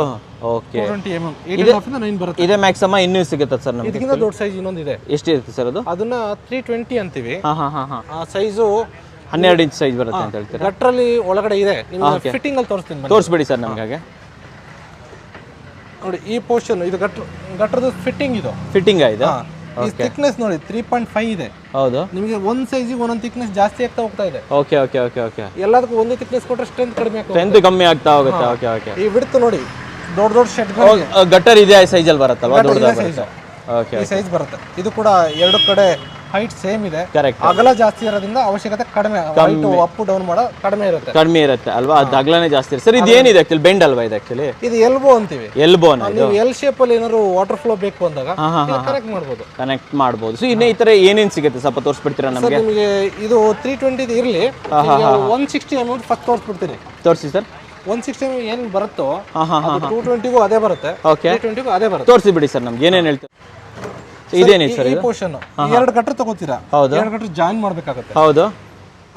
A: ಓಕೆ.
B: 220 mm. 8.5 ಇಂದ 9 ಬರುತ್ತೆ.
A: ಇದೆ ಮ್ಯಾಕ್ಸಿಮಮ್. ಇನ್ನೂ ಸಿಗುತ್ತೆ ಸರ್ ನಮಗೆ?
B: ಇದಕ್ಕಿಂತ ದೊಡ್ಡ ಸೈಜ್ ಇನ್ನೊಂದು ಇದೆ.
A: ಎಷ್ಟಿರುತ್ತೆ ಸರ್ ಅದು?
B: ಅದನ್ನ 320 ಅಂತೀವಿ. ಆ ಸೈಜು
A: 12 ಇಂಚ್ ಸೈಜ್ ಬರುತ್ತೆ ಅಂತ ಹೇಳ್ತೀರಾ?
B: ಗಟ್ರಲ್ಲಿ ಒಳಗಡೆ ಇದೆ. ನಿಮಗೆ ಫಿಟ್ಟಿಂಗ್ ಅಲ್ಲಿ ತೋರಿಸ್ತೀನಿ,
A: ತೋರಿಸ್ಬಿಡಿ ಸರ್ ನಮಗೆ. ಹಾಗೆ
B: ನೋಡಿ, ಈ ಪೋರ್ಷನ್ ಇದು ಗಟ್ರದ ಫಿಟ್ಟಿಂಗ್. ಇದು
A: ಫಿಟ್ಟಿಂಗ್ ಆಯ್ತು.
B: ಈ ಥಿಕ್ನೆಸ್ ನೋಡಿ 3.5 ಇದೆ.
A: ಹೌದು.
B: ನಿಮಗೆ ಒಂದ್ ಸೈಜಿಗೆ ಒಂದೊಂದು ಥಿಕ್ನೆಸ್ ಜಾಸ್ತಿ ಆಗ್ತಾ ಹೋಗ್ತಾ ಇದೆ.
A: ಓಕೆ.
B: ಎಲ್ಲದಕ್ಕೂ ಒಂದೇ ಥಿಕ್ನೆಸ್ ಕೊಟ್ರೆ ಸ್ಟ್ರೆಂತ್ ಕಡಿಮೆ ಆಗ್ತಾ
A: ಸ್ಟ್ರೆಂತ್ ಕಮ್ಮಿ ಆಗ್ತಾ ಹೋಗುತ್ತೆ.
B: ಈ ವಿಡ್ತ್ ನೋಡಿ, ದೊಡ್ಡ ಶೆಡ್
A: ಗಟ್ಟರ್ ಇದೆ ಸೈಜ್ ಅಲ್ಲಿ ಬರುತ್ತಲ್ವಾ?
B: ಈ ಸೈಜ್ ಬರುತ್ತೆ. ಇದು ಕೂಡ ಎರಡು ಕಡೆ ಹೈಟ್ ಸೇಮ್ ಇದೆ. ಅಗಲ ಜಾಸ್ತಿ ಇರೋದ್ರಿಂದ ಅವಶ್ಯಕತೆ ಕಡಿಮೆ, ಅಪ್ ಡೌನ್ ಮಾಡೋ ಕಡಿಮೆ ಇರುತ್ತೆ
A: ಅಲ್ವಾ? ಅದು ಅಗಲನೇ ಜಾಸ್ತಿ ಇರುತ್ತೆ. ಸರ್ ಇದು ಏನಿದೆ ಆಕ್ಚುಲಿ? ಬೆಂಡ್ ಅಲ್ವಾ ಇದು? ಆಕ್ಚುಲಿ ಇದು
B: ಎಲ್ಬೋ ಅಂತೀವಿ. ನೀವು ಎಲ್ ಶೇಪ್ ಅಲ್ಲಿ ಏನಾದ್ರು ವಾಟರ್ ಫ್ಲೋ ಬೇಕು ಅಂದಾಗ ಕನೆಕ್ಟ್
A: ಮಾಡಬಹುದು. ಸೊ ಇನ್ನೇ ಈ ತರ ಏನೇನ್ ಸಿಗುತ್ತೆ ಸ್ವಲ್ಪ ತೋರಿಸ್ಬಿಡ್ತೀರಾ ನಮಗೆ?
B: ನಿಮಗೆ ಇದು 320 ಇರಲಿ, 160 mm ಫಸ್ಟ್ ತೋರಿಸ್ಬಿಡ್ತೀನಿ.
A: ತೋರಿಸಿ ಸರ್.
B: 160 mm ಏನ್ ಬರುತ್ತೋ 220ಗೂ ಅದೇ ಬರುತ್ತೆ, 320ಗೂ ಅದೇ ಬರುತ್ತೆ.
A: ತೋರಿಸಿ ಬಿಡಿ ಸರ್ ನಮ್ಗೆ ಏನೇನ್ ಹೇಳ್ತೀವಿ. ಇದೇನಿದೆ ಸರ್?
B: ಈ ಪೋರ್ಷನ್ ಎರಡು ಗಟ್ರ ತಗೋತೀರಾ? ಹೌದು. ಎರಡು ಗಟ್ರ ಜಾಯಿನ್ ಮಾಡ್ಬೇಕಾಗುತ್ತೆ.
A: ಹೌದು.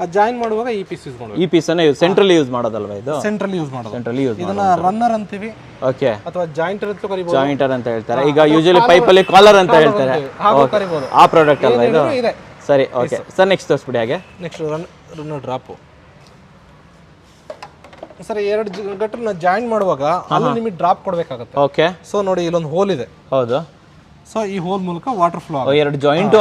B: ಅದು ಜಾಯಿನ್ ಮಾಡುವಾಗ ಈ ಪೀಸ್ ಯೂಸ್ ಮಾಡಬೇಕು.
A: ಈ ಪೀಸನ್ನ ಸೆಂಟ್ರಲ್ ಯೂಸ್ ಮಾಡೋದಲ್ವಾ ಇದು?
B: ಸೆಂಟ್ರಲ್ ಯೂಸ್ ಮಾಡೋದು.
A: ಸೆಂಟ್ರಲ್ ಯೂಸ್
B: ಇದನ್ನ ರನ್ನರ್ ಅಂತೀವಿ.
A: ಓಕೆ.
B: ಅಥವಾ ಜಾಯಿಂಟರ್ ಅಂತ ಕರಿಬಹುದು.
A: ಜಾಯಿಂಟರ್ ಅಂತ ಹೇಳ್ತಾರೆ. ಈಗ ಯೂಶುವಲಿ ಪೈಪ್ ಅಲ್ಲಿ ಕಾಲರ್ ಅಂತ ಹೇಳ್ತಾರೆ.
B: ಹಾಗೆ ಕರಿಬಹುದು.
A: ಆ ಪ್ರಾಡಕ್ಟ್ ಅಲ್ವಾ ಇದು?
B: ಇದೆ.
A: ಸರಿ, ಓಕೆ ಸರ್. ನೆಕ್ಸ್ಟ್ ತೋರಿಸ್ಬಿಡಿ ಹಾಗೆ.
B: Next runner drop. ಸರ್ ಎರಡು ಗಟ್ಟರ್ನ ಜಾಯಿನ್ ಮಾಡುವಾಗ ಅಲ್ಲಿ ನಿಮಗೆ ಡ್ರಾಪ್ ಕೊಡಬೇಕಾಗುತ್ತೆ.
A: ಓಕೆ.
B: ಸೊ ನೋಡಿ ಇಲ್ಲೊಂದು ಹೋಲ್ ಇದೆ.
A: ಹೌದು.
B: ಸೊ ಈ ಹೋಲ್ ಮೂಲಕ ವಾಟರ್ ಫ್ಲೋ ಆಗುತ್ತೆ.
A: ಎರಡು ಜಾಯಿಂಟು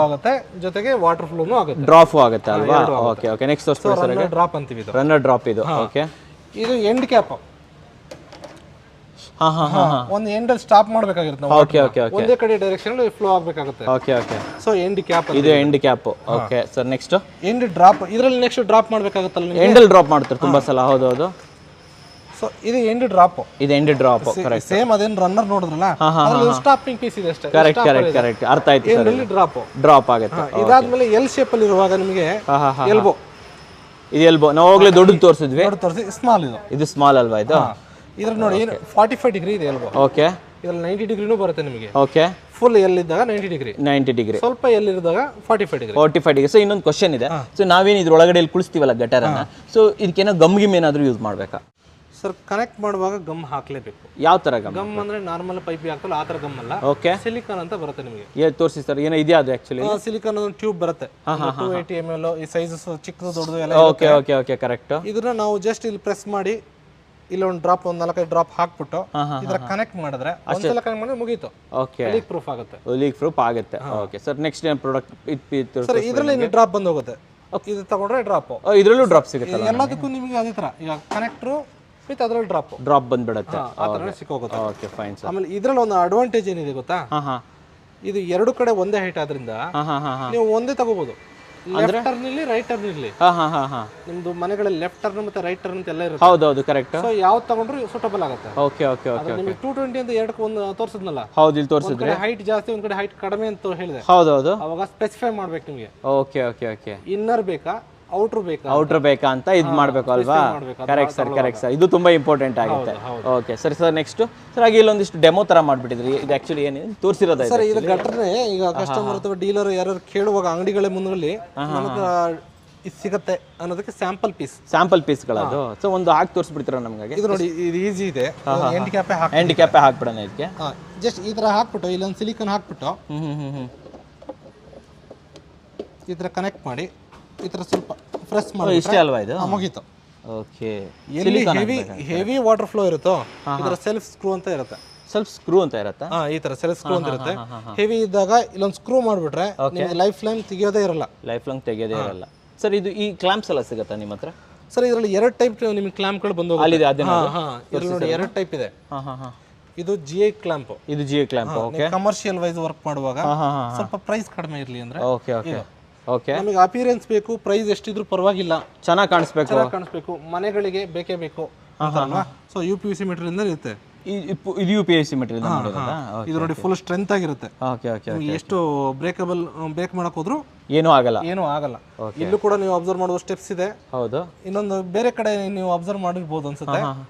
A: ಆಗುತ್ತೆ,
B: ಜೊತೆಗೆ ವಾಟರ್ ಫ್ಲೋನು ಆಗುತ್ತೆ,
A: ಡ್ರಾಪ್ ಆಗುತ್ತೆ ಅಲ್ವಾ? Okay okay. ನೆಕ್ಸ್ಟ್ ತೋರಿಸ್ಬಿಡಿ ಸರ್.
B: ರನ್ನರ್ ಡ್ರಾಪ್ ಅಂತೀವಿ ಇದು.
A: ರನ್ನರ್ ಡ್ರಾಪ್ ಇದು. ಓಕೆ.
B: ಇದು ಎಂಡ್ ಕ್ಯಾಪ್. ಒಂದು ಎಂಡ್ ಅಲ್ಲಿ ಸ್ಟಾಪ್ ಮಾಡಬೇಕಾಗಿರುತ್ತೆ.
A: Okay okay okay.
B: ಒಂದೇ ಕಡೆ ಡೈರೆಕ್ಷನ್ ಅಲ್ಲಿ ಫ್ಲೋ ಆಗಬೇಕಾಗುತ್ತೆ.
A: Okay okay.
B: So end cap
A: ಇದು end cap. Okay sir. Next
B: end drop. ಇದರಲ್ಲಿ ನೆಕ್ಸ್ಟ್ ಡ್ರಾಪ್ ಮಾಡಬೇಕಾಗುತ್ತಲ್ಲ ನಿಮಗೆ?
A: ಎಂಡ್ ಅಲ್ಲಿ ಡ್ರಾಪ್ ಮಾಡ್ತಾರೆ ತುಂಬಾ ಸಲ. ಹೌದು ಹೌದು.
B: ಸೊ ಇದು ಎಂಡ್ ಡ್ರಾಪ್.
A: ಇದು ಎಂಡ್ ಡ್ರಾಪ್. ಕರೆಕ್ಟ್.
B: ಸೇಮ್ ಅದೇನ್ ರನ್ನರ್ ನೋಡಿದ್ರಲ್ಲ, ಅದ್ರಲ್ಲಿ ಸ್ಟಾಪಿಂಗ್ ಪೀಸ್ ಇದೆ ಅಷ್ಟೇ.
A: Correct correct correct. ಅರ್ಥ ಆಯ್ತು ಸರ್.
B: ಎಂಡ್ ಡ್ರಾಪ್
A: ಡ್ರಾಪ್ ಆಗುತ್ತೆ.
B: ಇದಾದ್ಮೇಲೆ ಎಲ್ ಶೇಪ್ ಅಲ್ಲಿ ಇರುವಾಗ ನಿಮಗೆ ಎಲ್ಬೋ.
A: ಇದು ಎಲ್ಬೋ ನಾವು ಹೋಗ್ಲೇ ದೊಡ್ಡದು ತೋರಿಸಿದ್ವಿ.
B: ತೋರಿಸಿ ಸ್ಮಾಲ್ ಇದು.
A: ಇದು ಸ್ಮಾಲ್ ಅಲ್ವಾ ಇದು?
B: ಇದ್ರಲ್ಲಿ ನೋಡಿ 45 ಡಿಗ್ರಿ ಇದೆ ಎಲ್ಬೋ.
A: ಓಕೆ.
B: ಇದ್ರಲ್ಲಿ 90 ಡಿಗ್ರಿನೂ ಬರುತ್ತೆ ನಿಮಗೆ.
A: ಓಕೆ.
B: ಫುಲ್ ಎಲ್ ಇದ್ದಾಗ 90 ಡಿಗ್ರಿ.
A: 90 ಡಿಗ್ರಿ.
B: ಸ್ವಲ್ಪ ಎಲ್ ಇದ್ದಾಗ 45 ಡಿಗ್ರಿ.
A: 45 ಡಿಗ್ರಿ. ಸೊ ಇನ್ನೊಂದು ಕ್ವಶನ್ ಇದೆ. ಸೊ ನಾವೇನು ಇದ್ರ ಒಳಗಡೆ ಕುಳಿಸ್ತೀವಲ್ಲ ಗಟರನ್ನ, ಸೊ ಇದಕ್ಕೇನೋ ಗಮ್ ಗಿಮ್ ಏನಾದರೂ ಯೂಸ್ ಮಾಡಬೇಕಾ
B: ಸರ್? ಕನೆಕ್ಟ್ ಮಾಡುವಾಗ ಗಮ್ ಹಾಕ್ಲೇಬೇಕು.
A: ಯಾವ ತರ ಗಮ್?
B: ಗಮ್ ಅಂದ್ರೆ ನಾರ್ಮಲ್ ಪೈಪ್ ಹಾಕ್ತಲ್ಲ ಆ ತರ ಗಮ್ ಅಲ್ಲ.
A: ಓಕೆ.
B: ಸಿಲಿಕಾನ್ ಅಂತ ಬರುತ್ತೆ ನಿಮಗೆ.
A: ತೋರಿಸಿ ಸರ್. ಏನೋ ಇದೆಯಾ ಅದು ಆಕ್ಚುಲಿ?
B: ಸಿಲಿಕಾನ್ ಒಂದು ಟ್ಯೂಬ್ ಬರುತ್ತೆ. 280 ml. ಈ ಸೈಜಸ್ ಚಿಕ್ಕದು ದೊಡ್ಡದು ಎಲ್ಲ.
A: Okay okay okay. ಕರೆಕ್ಟ್. ಇದನ್ನ
B: ನಾವು ಜಸ್ಟ್ ಇಲ್ಲಿ ಪ್ರೆಸ್ ಮಾಡಿ ಇಲ್ಲ ಒಂದು ಡ್ರಾಪ್, ಒಂದು 4-5 ಡ್ರಾಪ್ ಹಾಕ್ಬಿಟ್ಟು ಇದರ ಕನೆಕ್ಟ್ ಮಾಡಿದ್ರೆ ಒಂದ್ಸಲ ಕನೆಕ್ಟ್ ಮಾಡಿದ್ರೆ ಮುಗೀತು.
A: ಓಕೆ.
B: ಲೀಕ್ ಪ್ರೂಫ್ ಆಗುತ್ತೆ.
A: ಲೀಕ್ ಪ್ರೂಫ್ ಆಗುತ್ತೆ. Okay sir. ನೆಕ್ಸ್ಟ್ ಏನು ಪ್ರಾಡಕ್ಟ್?
B: ಸರ್ ಇದರಲ್ಲಿ ನೀವು ಡ್ರಾಪ್ ಬಂದು ಹೋಗುತ್ತೆ. ಇದು ತಗೊಂಡ್ರೆ ಡ್ರಾಪ್.
A: ಇದರಲ್ಲೂ ಡ್ರಾಪ್ ಸಿಗುತ್ತೆ
B: ಎಲ್ಲದಕ್ಕೂ ನಿಮಗೆ ಅದೇ ತರ. ಈಗ ಕನೆಕ್ಟರ್ ವಿತ್ ಅದರಲ್ಲಿ ಡ್ರಾಪ್
A: ಬಂದ್ಬಿಡುತ್ತೆ.
B: ಆ ತರ ಸಿಕ್ಕೋಗುತ್ತೆ.
A: Okay fine sir.
B: ಆಮೇಲೆ ಇದರಲ್ಲಿ ಒಂದು ಅಡ್ವಾಂಟೇಜ್ ಏನಿದೆ ಗೊತ್ತಾ? ಇದು ಎರಡು ಕಡೆ ಒಂದೇ ಹೈಟ್ ಆದ್ರಿಂದ ನೀವು ಒಂದೇ ತಗೋಬಹುದು. ಲೆಫ್ಟ್ ಟರ್ನ್ ಇಲ್ಲಿ, ರೈಟ್ ಟರ್ನ್ ಇಲ್ಲಿ. ನಿಮ್ದು ಮನೆಗಳಲ್ಲಿ ಲೆಫ್ಟ್ ಟರ್ನ್ ಮತ್ತೆ ರೈಟ್ ಟರ್ನ್ ಅಂತ ಎಲ್ಲ ಇರುತ್ತೆ.
A: ಹೌದೌದು. ಕರೆಕ್ಟ್.
B: ಸೊ ಯಾವ್ದು ತಗೊಂಡ್ರು ಸೂಟಬಲ್ ಆಗುತ್ತೆ.
A: Okay okay okay.
B: ನಿಮಗೆ 220 ಅಂತ ಎರಡಕ್ಕೆ ಒಂದು ತೋರಿಸಿದ್ನಲ್ಲ?
A: ಹೌದು, ಇಲ್ಲಿ ತೋರಿಸಿದ್ರೆ
B: ಹೈಟ್ ಜಾಸ್ತಿ, ಒಂದ್ ಕಡೆ ಹೈಟ್ ಕಡಿಮೆ ಅಂತ ಹೇಳಿದೆ.
A: ಹೌದೌದು.
B: ಅವಾಗ ಸ್ಪೆಸಿಫೈ ಮಾಡ್ಬೇಕು ನಿಮಗೆ.
A: Okay okay okay.
B: ಇನ್ನರ್ ಬೇಕಾ ಔಟರ್ ಬೇಕಾ ಅಂತ ಇದು ಮಾಡಬೇಕು ಅಲ್ವಾ? Correct sir, correct sir. ಇದು ತುಂಬಾ ಇಂಪಾರ್ಟೆಂಟ್ ಆಗುತ್ತೆ. ಓಕೆ ಸರಿ ಸರ್. ನೆಕ್ಸ್ಟ್ ಸರ್, ಹಾಗೆ ಇಲ್ಲೊಂದಿಷ್ಟು ಡೆಮೋ ತರ ಮಾಡ್ಬಿಟ್ಟಿದ್ರಿ. ಇದು ಆಕ್ಚುಲಿ ಏನು ತೋರಿಸಿರೋದು ಸರ್? ಇದು ಗಟ್ರನೆ ಈಗ ಕಸ್ಟಮರ್ ಅಥವಾ ಡೀಲರ್ ಯಾರು ಕೇಳುವಾಗ ಅಂಗಡಿಗಳ ಮುಂದಲ್ಲಿ ಇದು ಸಿಗುತ್ತೆ ಅನ್ನೋದಕ್ಕೆ ಸ್ಯಾಂಪಲ್ ಪೀಸ್ಗಳದು. ಸೊ ಒಂದು ಹಾಕಿ ತೋರಿಸ್ಬಿಡ್ತೀರಾ ನಮ್ಗೆ? ಇದು ನೋಡಿ, ಇದು ಈಸಿ ಇದೆ. ಎಂಡ್ ಕ್ಯಾಪೇ
A: ಹಾಕ್ಬಿಡೋಣ ಇದಕ್ಕೆ.
B: ಜಸ್ಟ್ ಈ ತರ ಹಾಕ್ಬಿಟ್ಟು ಇಲ್ಲೊಂದು ಸಿಲಿಕಾನ್ ಹಾಕ್ಬಿಟ್ಟು ಈ ತರ ಕನೆಕ್ಟ್ ಮಾಡಿ ಈ ತರ ಸ್ವಲ್ಪ ಪ್ರೆಸ್ ಮಾಡಿ
A: ಇಷ್ಟೇ ಅಲ್ವಾ ಇದು?
B: ಮುಗೀತು.
A: ಓಕೆ.
B: ಎಲ್ಲಿ ಹೆವಿ ವಾಟರ್ ಫ್ಲೋ ಇರುತ್ತೋ ಇದರ ಸೆಲ್ಫ್ ಸ್ಕ್ರೂ ಅಂತ ಇರುತ್ತೆ. ಈ ತರ ಸೆಲ್ಫ್ ಸ್ಕ್ರೂ ಅಂತ ಇರುತ್ತೆ. ಹೆವಿ ಇದ್ದಾಗ ಇಲ್ಲೊಂದು ಸ್ಕ್ರೂ ಮಾಡ್ಬಿಟ್ರೆ ಲೈಫ್ ಲೈನ್ ತೆಗಿಯೋದೇ ಇರಲ್ಲ.
A: ಸರ್ ಇದು ಈ ಕ್ಲಾಂಪ್ಸ್ ಎಲ್ಲ ಸಿಗುತ್ತಾ ನಿಮ್ಮ ಹತ್ರ?
B: ಸರ್ ಇದರಲ್ಲಿ 2 ಟೈಪ್ ನಿಮಗೆ ಕ್ಲಾಂಪ್ಗಳು ಬಂದು
A: ಅಲ್ಲಿದೆ.
B: ಇದರಲ್ಲಿ ನೋಡಿ 2 ಟೈಪ್ ಇದೆ. ಇದು GI ಕ್ಲಾಂಪ್.
A: ಇದು GI clamp. Okay.
B: Commercial wise work ಮಾಡುವಾಗ ಸ್ವಲ್ಪ ಪ್ರೈಸ್ ಕಡಿಮೆ ಇರಲಿ ಅಂದ್ರೆ.
A: Okay okay okay.
B: ನಮಗೆ ಅಪಿಯರೆನ್ಸ್ ಬೇಕು, ಪ್ರೈಸ್ ಎಷ್ಟಿದ್ರು ಪರವಾಗಿಲ್ಲ,
A: ಚೆನ್ನಾಗಿ ಕಾಣಿಸ್ಬೇಕು,
B: ಮನೆಗಳಿಗೆ ಬೇಕೇ ಬೇಕು ಅಂತಲ್ವಾ? ಸೊ UPVC ಮೆಟೀರಿಯಲ್ ಇಂದ ಇರುತ್ತೆ.
A: ಇದು UPVC ಮೆಟೀರಿಯಲ್ ಮಾಡಿರೋದಾ?
B: ಇದು ನೋಡಿ ಫುಲ್ ಸ್ಟ್ರೆಂತ್ ಆಗಿರುತ್ತೆ.
A: Okay okay.
B: ಎಷ್ಟು ಬ್ರೇಕ್ ಮಾಡಕ್ ಹೋದ್ರು
A: ಏನೂ ಆಗಲ್ಲ.
B: ಇಲ್ಲೂ ಕೂಡ ನೀವು ಅಬ್ಸರ್ವ್ ಮಾಡುವ ಸ್ಟೆಪ್ಸ್ ಇದೆ.
A: ಹೌದು.
B: ಇನ್ನೊಂದು ಬೇರೆ ಕಡೆ ನೀವು ಅಬ್ಸರ್ವ್ ಮಾಡಿರ್ಬೋದು ಅನ್ಸುತ್ತೆ.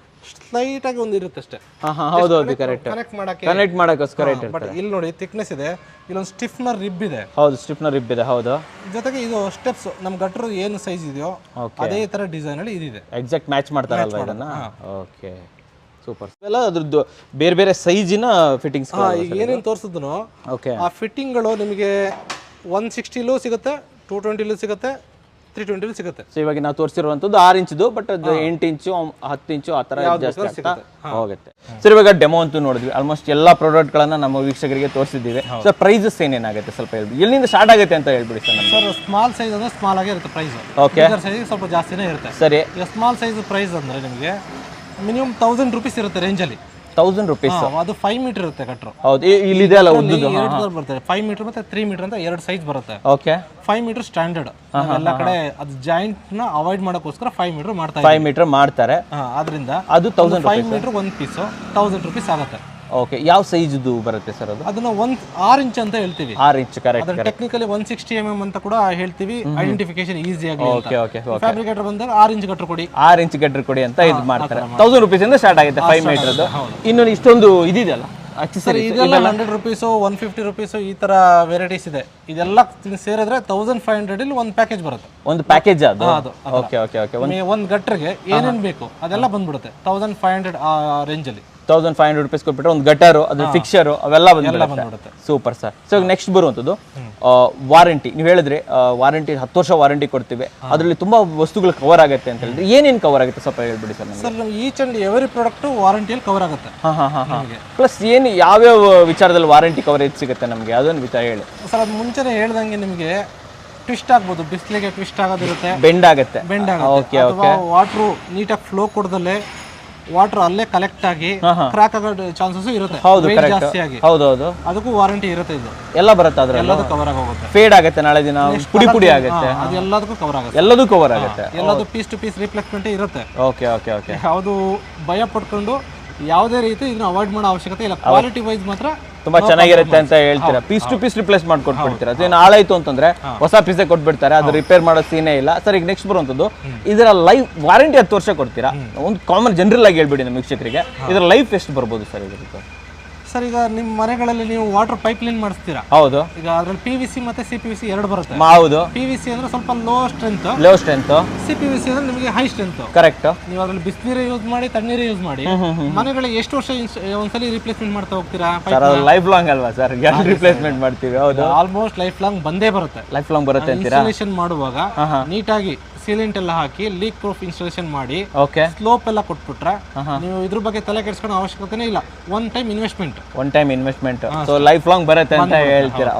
B: ಸ್ಲೈಟ್ ಆಗಿ ಒಂದು ಇರುತ್ತೆ ಅಷ್ಟೇ.
A: ಹೌದು ಕರೆಕ್ಟ್. ಕನೆಕ್ಟ್ ಮಾಡಕ್ಕೋಸ್ಕರ.
B: ಬಟ್ ಇಲ್ಲಿ ನೋಡಿ ಥಿಕ್ನೆಸ್ ಇದೆ. ಇಲ್ಲೊಂದು ಸ್ಟಿಫ್ನರ್ ರಿಬ್ ಇದೆ.
A: ಹೌದು, ಸ್ಟಿಫ್ನರ್ ರಿಬ್ ಇದೆ. ಹೌದು.
B: ಜೊತೆಗೆ ಇದು ಸ್ಟೆಪ್ಸ್ ನಮ್ ಗಟ್ರ ಏನು ಸೈಜ್ ಇದೆಯೋ ಅದೇ ತರ ಡಿಸೈನ್ ಅಲ್ಲಿ ಇದಿದೆ.
A: ಎಕ್ಸಾಕ್ಟ್ ಮ್ಯಾಚ್ ಮಾಡ್ತಾರಲ್ವಾ ಇದನ್ನ? Okay super. ಎಲ್ಲ ಅದ್ರದ್ದು ಬೇರೆ ಬೇರೆ ಸೈಜಿನ ಫಿಟ್ಟಿಂಗ್ಸ್
B: ಏನೇನು ತೋರಿಸಿದ್ನೋ ಆ ಫಿಟ್ಟಿಂಗ್ಗಳು ನಿಮಗೆ 160ಲೂ ಸಿಗುತ್ತೆ, 220ಲೂ ಸಿಗುತ್ತೆ, 320 ಸಿಗುತ್ತೆ.
A: ಸೊ ಇವಾಗ ನಾವು ತೋರಿಸಿರುವಂಥದ್ದು 6 ಇಂಚದು, ಬಟ್ ಅದು 8 ಇಂಚು 10 ಇಂಚು ಆ ಥರ ಜಾಸ್ತಿ ಹೋಗುತ್ತೆ. ಸರ್ ಇವಾಗ ಡೆಮೋ ಅಂತೂ ನೋಡಿದ್ವಿ. ಆಲ್ಮೋಸ್ಟ್ ಎಲ್ಲ ಪ್ರಾಡಕ್ಟ್ಗಳನ್ನ ನಮ್ಮ ವೀಕ್ಷಕರಿಗೆ ತೋರಿಸಿದ್ದೀವಿ. ಸರ್ ಪ್ರೈಸಸ್ ಏನೇನಾಗುತ್ತೆ ಸ್ವಲ್ಪ ಹೇಳ್ಬಿಡಿ, ಎಲ್ಲಿಂದ ಸ್ಟಾರ್ಟ್ ಆಗುತ್ತೆ ಅಂತ ಹೇಳ್ಬಿಡಿ ಸರ್.
B: ಸರ್ ಸ್ಮಾಲ್ ಸೈಜ್ ಅಂದ್ರೆ ಸ್ಮಾಲ್ ಆಗೇ ಇರುತ್ತೆ ಪ್ರೈಸ್.
A: ಓಕೆ.
B: ಸೈಜ್ ಸ್ವಲ್ಪ ಜಾಸ್ತಿನೇ ಇರುತ್ತೆ.
A: ಸರಿ.
B: ಈಗ ಸ್ಮಾಲ್ ಸೈಜ್ ಪ್ರೈಸ್ ಅಂದ್ರೆ ನಿಮಗೆ ಮಿನಿಮಮ್ 1000 ರೂಪೀಸ್ ಇರುತ್ತೆ ರೇಂಜಲ್ಲಿ.
A: 1000 ರೂಪೀಸ್.
B: ಅದು 5 ಮೀಟರ್ ಇರುತ್ತೆ ಗಟ್ರು.
A: ಹೌದು, ಇಲ್ಲಿದೆ ಅಲ್ಲ ಉದ್ದದ್ದು.
B: ಬರ್ತದೆ 5 ಮೀಟರ್ ಮತ್ತೆ 3 ಮೀಟರ್ ಅಂತ 2 ಸೈಜ್ ಬರುತ್ತೆ.
A: ಓಕೆ.
B: 5 metre standard. ಎಲ್ಲ ಕಡೆ ಅದು ಜಾಯಿಂಟ್ ನ ಅವಾಯ್ಡ್ ಮಾಡೋಕ್ಕೋಸ್ಕರ 5 ಮೀಟರ್ ಮಾಡ್ತಾರೆ.
A: 5 ಮೀಟರ್ ಮಾಡ್ತಾರೆ.
B: ಆದ್ರಿಂದ
A: ಅದು 1000
B: 5 ಮೀಟರ್ ಒಂದು ಪೀಸ್ 1000 ರೂಪೀಸ್ ಆಗುತ್ತೆ.
A: ಓಕೆ. ಯಾವ ಸೈಜ್ದು ಬರುತ್ತೆ ಸರ್ ಅದು?
B: ಅದನ್ನ 6 ಇಂಚ್ ಅಂತ ಹೇಳ್ತೀವಿ.
A: 6 ಇಂಚ್ ಕರೆಕ್ಟ್.
B: ಅದನ್ನ ಟೆಕ್ನಿಕಲಿ 160 mm ಅಂತ ಕೂಡ ಹೇಳ್ತೀವಿ. ಐಡೆಂಟಿಫಿಕೇಶನ್ ಈಸಿ ಆಗಿ.
A: Okay okay.
B: ಫ್ಯಾಬ್ರಿಕೇಟರ್ ಬಂದಾಗ 6 ಇಂಚ್ ಗಟ್ರು ಕೊಡಿ,
A: 6 ಇಂಚ್ ಗಟ್ರು ಕೊಡಿ ಅಂತ ಇದು ಮಾಡ್ತಾರೆ. 1000 ರೂಪೀಸ್ ಇಂದ ಸ್ಟಾರ್ಟ್ ಆಗುತ್ತೆ 5 ಮೀಟರ್ದು. ಇನ್ನು ಇಷ್ಟೊಂದು ಇದಿದೆಯಲ್ಲ
B: ಸರ್ ಇದೆಲ್ಲ 100 ರುಪೀಸು 150 ರುಪೀಸು ಈ ತರ ವೆರೈಟೀಸ್ ಇದೆ. ಇದೆಲ್ಲ ಸೇರಿದ್ರೆ 1500 ಇಲ್ಲಿ ಒಂದು ಪ್ಯಾಕೇಜ್ ಬರುತ್ತೆ.
A: ಒಂದು ಪ್ಯಾಕೇಜ್ ಅದು?
B: ಅದು
A: ಓಕೆ ಓಕೆ ಓಕೆ.
B: ಒಂದು ಗಟ್ರಿಗೆ ಏನೇನು ಬೇಕು ಅದೆಲ್ಲ ಬಂದ್ಬಿಡುತ್ತೆ 1500 ಆ ರೇಂಜಲ್ಲಿ.
A: 1500 ರುಪೀಸ್ ಕೊಟ್ಬಿಟ್ರೆ ಒಂದು ಗಟರು, ಅದ್ರ ಫಿಕ್ಸರು ಅವೆಲ್ಲ ಬಂದ್ಬಿಡುತ್ತೆ. Super sir. ಸೊ ನೆಕ್ಸ್ಟ್ ಬರುವಂಥದ್ದು ವಾರಂಟಿ. ನೀವು ಹೇಳಿದ್ರಿ ವಾರಂಟಿ 10 ವರ್ಷ ವಾರಂಟಿ ಕೊಡ್ತೀವಿ, ಅದರಲ್ಲಿ ತುಂಬಾ ವಸ್ತುಗಳು ಕವರ್ ಆಗುತ್ತೆ ಅಂತ ಹೇಳಿದ್ರೆ ಏನೇನು ಕವರ್ ಆಗುತ್ತೆ ಸ್ವಲ್ಪ ಹೇಳ್ಬಿಡಿ ಸರ್ ನಮಗೆ.
B: Sir each and every product ವಾರಂಟಿಯಲ್ಲಿ ಕವರ್ ಆಗುತ್ತೆ.
A: ಪ್ಲಸ್ ಏನು ಯಾವ್ಯಾವ ವಿಚಾರದಲ್ಲಿ ವಾರಂಟಿ ಕವರೇಜ್ ಸಿಗುತ್ತೆ ನಮಗೆ ಅದೊಂದು ವಿಚಾರ ಹೇಳಿ
B: ಸರ್. ಅದು ಮುಂಚೆನೇ ಹೇಳ್ದಂಗೆ ನಿಮಗೆ ಟ್ವಿಸ್ಟ್ ಆಗ್ಬೋದು, ಬಿಸಿಲಿಗೆ ಟ್ವಿಸ್ಟ್ ಆಗೋದಿರುತ್ತೆ,
A: ಬೆಂಡ್ ಆಗುತ್ತೆ.
B: Okay okay. ವಾಟರ್ ನೀಟಾಗಿ ಫ್ಲೋ ಕೊಡದಲ್ಲೇ ವಾಟರ್ ಅಲ್ಲೇ ಕಲೆಕ್ಟ್ ಆಗಿ ಕ್ರಾಕ್ ಆಗೋ ಚಾನ್ಸಸ್ ಇರುತ್ತೆ. ಜಾಸ್ತಿ ಆಗಿ ಅದಕ್ಕೂ ವಾರಂಟಿ ಇರುತ್ತೆ. ಇದು ಎಲ್ಲ
A: ಬರುತ್ತೆ, ಅದ್ರ
B: ಎಲ್ಲದೂ ಕವರ್ ಆಗಿ ಹೋಗುತ್ತೆ.
A: ಫೇಡ್ ಆಗುತ್ತೆ, ನಾಳೆ ದಿನ ಪುಡಿ ಆಗುತ್ತೆ,
B: ಅದು ಎಲ್ಲದಕ್ಕೂ ಕವರ್ ಆಗುತ್ತೆ.
A: ಎಲ್ಲದೂ ಕವರ್ ಆಗುತ್ತೆ.
B: ಎಲ್ಲದೂ ಪೀಸ್ ಟು ಪೀಸ್ ರಿಪ್ಲೇಸ್ಮೆಂಟ್ ಇರುತ್ತೆ.
A: Okay okay okay.
B: ಯಾವುದು ಭಯ ಪಡ್ಕೊಂಡು ಯಾವುದೇ ರೀತಿ ಇದನ್ನ ಅವಾಯ್ಡ್ ಮಾಡೋ ಅವಶ್ಯಕತೆ ಇಲ್ಲ. ಕ್ವಾಲಿಟಿ ವೈಸ್ ಮಾತ್ರ
A: ತುಂಬಾ ಚೆನ್ನಾಗಿರುತ್ತೆ ಅಂತ ಹೇಳ್ತೀರಾ. ಪೀಸ್ ಟು ಪೀಸ್ ರಿಪ್ಲೇಸ್ ಮಾಡ್ಕೊಟ್ಬಿಡ್ತೀರಾ. ಅದೇನು ಹಾಳಾಯ್ತು ಅಂತಂದ್ರೆ ಹೊಸ ಪೀಸೇ ಕೊಟ್ಬಿಡ್ತಾರೆ, ಅದು ರಿಪೇರ್ ಮಾಡೋ ಸೀನೇ ಇಲ್ಲ ಸರ್. ಈಗ ನೆಕ್ಸ್ಟ್ ಬರುವಂತದ್ದು ಇದರ ಲೈಫ್ ವಾರಂಟಿ 10 ವರ್ಷ ಕೊಡ್ತೀರಾ. ಒಂದು ಕಾಮನ್ ಜನರಲ್ ಆಗಿ ಹೇಳ್ಬಿಡಿ ನಮ್ಮ ವೀಕ್ಷಕರಿಗೆ, ಇದರ ಲೈಫ್ ಎಷ್ಟು ಬರ್ಬೋದು ಸರ್ ಇದಕ್ಕೆ?
B: ಸರ್ ಈಗ ನಿಮ್ಮ ಮನೆಗಳಲ್ಲಿ ನೀವು ವಾಟರ್ ಪೈಪ್ ಲೈನ್ ಮಾಡಿಸ್ತೀರಾ.
A: ಹೌದು.
B: ಈಗ ಅದ್ರಲ್ಲಿ PVC ಮತ್ತೆ CPVC ಎರಡು ಬರುತ್ತೆ.
A: ಹೌದು.
B: PVC ಅಂದ್ರೆ ಸ್ವಲ್ಪ ಲೋ ಸ್ಟ್ರೆಂತ್, CPVC ಅಂದ್ರೆ ನಿಮಗೆ ಹೈ ಸ್ಟ್ರೆಂತ್.
A: ಕರೆಕ್ಟ್.
B: ನೀವು ಅದ್ರಲ್ಲಿ ಬಿಸಿನೀರು ಯೂಸ್ ಮಾಡಿ, ತಣ್ಣೀರು ಯೂಸ್ ಮಾಡಿ, ಮನೆಗಳಿಗೆ ಎಷ್ಟು ವರ್ಷ ಒಂದ್ಸಲಿ ರಿಪ್ಲೇಸ್ಮೆಂಟ್ ಮಾಡ್ತಾ ಹೋಗ್ತೀರಾ?
A: ಲೈಫ್ ಲಾಂಗ್ ಅಲ್ವಾ ಸರ್ ರಿಪ್ಲೇಸ್ಮೆಂಟ್ ಮಾಡ್ತೀವಿ. ಹೌದು,
B: ಆಲ್ಮೋಸ್ಟ್ ಲೈಫ್ ಲಾಂಗ್ ಬಂದೇ ಬರುತ್ತೆ.
A: ಲೈಫ್ ಲಾಂಗ್ ಬರುತ್ತೆ ಅಂತೀರಾ?
B: ಇನ್ಸ್ಟಾಲೇಷನ್ ಮಾಡುವಾಗ ನೀಟಾಗಿ ಸೀಲೆಂಟ್ ಎಲ್ಲ ಹಾಕಿ ಲೀಕ್ ಪ್ರೂಫ್ ಇನ್ಸ್ಟಾಲೇಷನ್ ಮಾಡಿ ಸ್ಲೋಪ್ ಎಲ್ಲ ಕೊಟ್ಬಿಟ್ರೆ ನೀವು ಇದ್ರ ಬಗ್ಗೆ ತಲೆ ಕೆಡಿಸ್ಕೊಳ್ಳೋ ಅವಶ್ಯಕತೆನೇ ಇಲ್ಲ. One time investment so life long ಬರುತ್ತೆ ಅಂತ ಹೇಳ್ತೀರಾ.